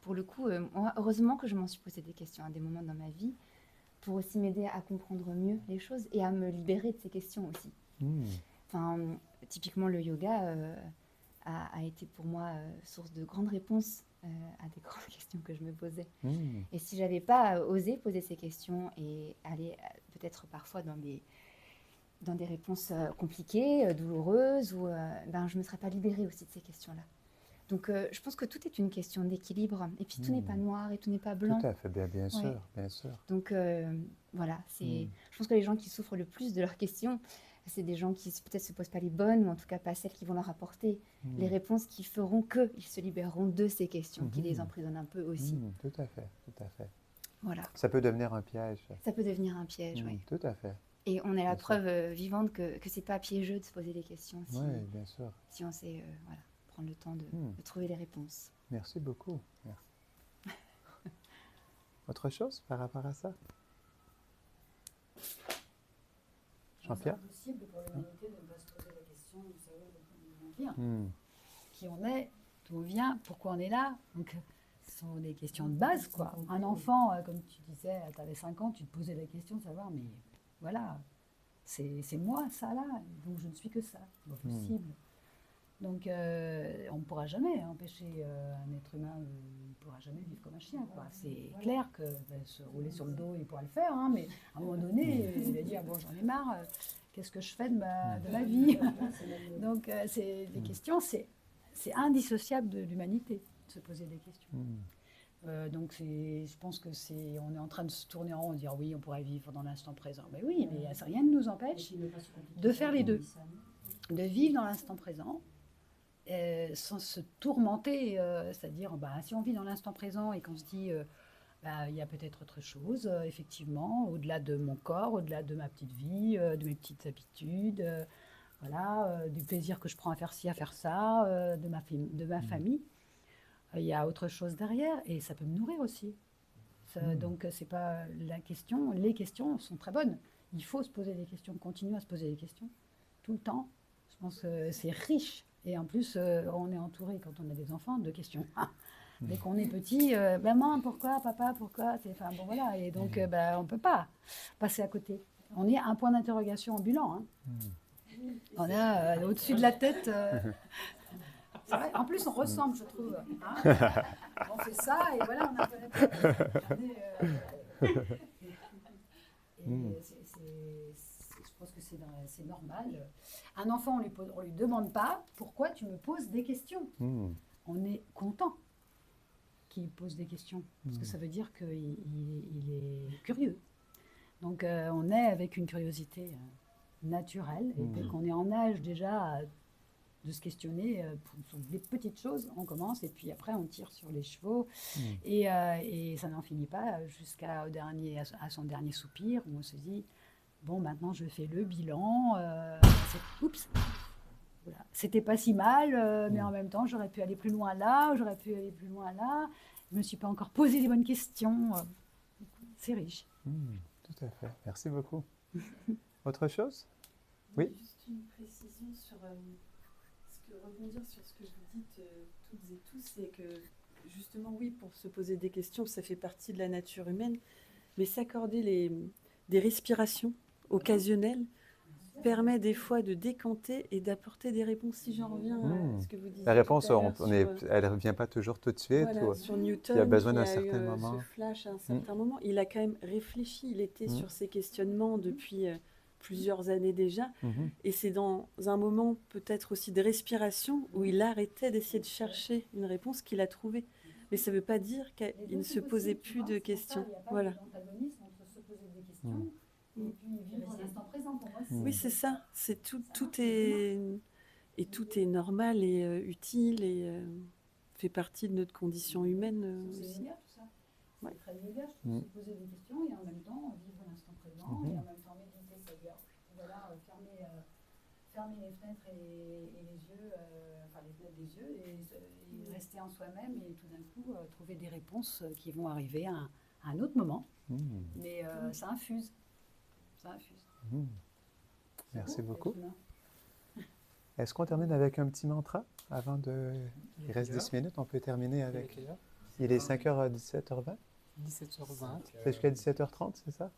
pour le coup, moi, heureusement que je m'en suis posé des questions à des moments dans ma vie, pour aussi m'aider à comprendre mieux les choses et à me libérer de ces questions aussi. Enfin, typiquement, le yoga a été pour moi source de grandes réponses à des grandes questions que je me posais. Et si je n'avais pas osé poser ces questions et aller peut-être parfois dans des réponses compliquées, douloureuses, ou, je ne me serais pas libérée aussi de ces questions-là. Donc, je pense que tout est une question d'équilibre. Et puis, tout n'est pas noir et tout n'est pas blanc. Tout à fait, bien sûr, bien sûr. Donc, voilà. Je pense que les gens qui souffrent le plus de leurs questions, c'est des gens qui peut-être ne se posent pas les bonnes, ou en tout cas pas celles qui vont leur apporter les réponses qui feront qu'ils se libéreront de ces questions, qui les emprisonnent un peu aussi. Tout à fait, tout à fait. Voilà. Ça peut devenir un piège. Ça peut devenir un piège, oui. Tout à fait. Et on est la preuve vivante que ce n'est pas piégeux de se poser des questions. Oui, bien sûr. Si on sait prendre le temps de trouver les réponses. Merci beaucoup. Merci. Autre chose par rapport à ça? Jean-Pierre? C'est impossible pour l'humanité de ne pas se poser la question de savoir d'où on vient, qui on est, d'où on vient, pourquoi on est là. Donc, ce sont des questions de base, quoi. Un enfant, comme tu disais, tu avais 5 ans, tu te posais la question de savoir, mais voilà, c'est moi, ça, là, donc je ne suis que ça, c'est pas possible. Donc, on ne pourra jamais empêcher un être humain, il ne pourra jamais vivre comme un chien, quoi. C'est clair que se rouler sur le dos, il pourra le faire, hein, mais à un moment donné, il va dire, bon, j'en ai marre, qu'est-ce que je fais de ma vie? Donc, c'est des questions, c'est indissociable de l'humanité, de se poser des questions. Donc, je pense que on est en train de se tourner en rond, de dire oui, on pourrait vivre dans l'instant présent. Mais oui, mais rien ne nous empêche de faire les deux, de vivre dans l'instant présent, sans se tourmenter, c'est-à-dire, si on vit dans l'instant présent et qu'on se dit, il y a peut-être autre chose, effectivement, au-delà de mon corps, au-delà de ma petite vie, de mes petites habitudes, voilà, du plaisir que je prends à faire ci, à faire ça, de ma famille. Il y a autre chose derrière et ça peut me nourrir aussi. Donc, c'est pas la question. Les questions sont très bonnes. Il faut se poser des questions, continuer à se poser des questions tout le temps. Je pense que c'est riche. Et en plus, on est entouré, quand on a des enfants, de questions. Dès qu'on est petit, maman, pourquoi, papa, pourquoi? Enfin, bon, voilà. Et donc, on ne peut pas passer à côté. On est un point d'interrogation ambulant. Hein. On a au-dessus de la tête. C'est vrai. En plus, on ressemble, je trouve. Hein, on fait ça et voilà, on a un peu la tête. Je pense que c'est normal. Un enfant, on lui demande pas pourquoi tu me poses des questions. On est content qu'il pose des questions parce que ça veut dire qu'il est curieux. Donc on est avec une curiosité naturelle et dès qu'on est en âge déjà de se questionner sur des petites choses, on commence et puis après on tire sur les chevaux et ça n'en finit pas jusqu'à son dernier soupir où on se dit bon, maintenant je fais le bilan. Oups, voilà. C'était pas si mal, mais en même temps, j'aurais pu aller plus loin là, j'aurais pu aller plus loin là. Je me suis pas encore posé les bonnes questions. C'est riche. Tout à fait. Merci beaucoup. Autre chose? Oui. Juste une précision sur rebondir sur ce que vous dites toutes et tous, c'est que justement, oui, pour se poser des questions, ça fait partie de la nature humaine, mais s'accorder des respirations occasionnelles permet des fois de décanter et d'apporter des réponses. Si j'en reviens à ce que vous disiez. La réponse, tout à l'heure elle ne revient pas toujours tout de suite. Voilà, sur Newton, il y a besoin d'un qui a certain eu moment. ce flash à un certain moment. Il a quand même réfléchi, il était sur ses questionnements depuis plusieurs années déjà. Et c'est dans un moment peut-être aussi de respiration où il arrêtait d'essayer de chercher une réponse qu'il a trouvée. Mais ça ne veut pas dire qu'il ne se posait plus de questions. Voilà. Et puis vivre dans l'instant présent pour moi. Oui, c'est ça. C'est tout est normal et utile et fait partie de notre condition humaine aussi. Yoga, tout ça. C'est très yoga, je trouve, se poser des questions et en même temps vivre l'instant présent et en même temps méditer, c'est-à-dire voilà, fermer les fenêtres et les yeux, enfin les fenêtres des yeux et rester en soi-même et tout d'un coup trouver des réponses qui vont arriver à un autre moment. Mais ça infuse. Ça infuse. Merci beaucoup. Est-ce qu'on termine avec un petit mantra avant de... Il reste 10 minutes, on peut terminer avec... Il est 5h à 17h20 17h20. C'est jusqu'à 17h30, c'est ça?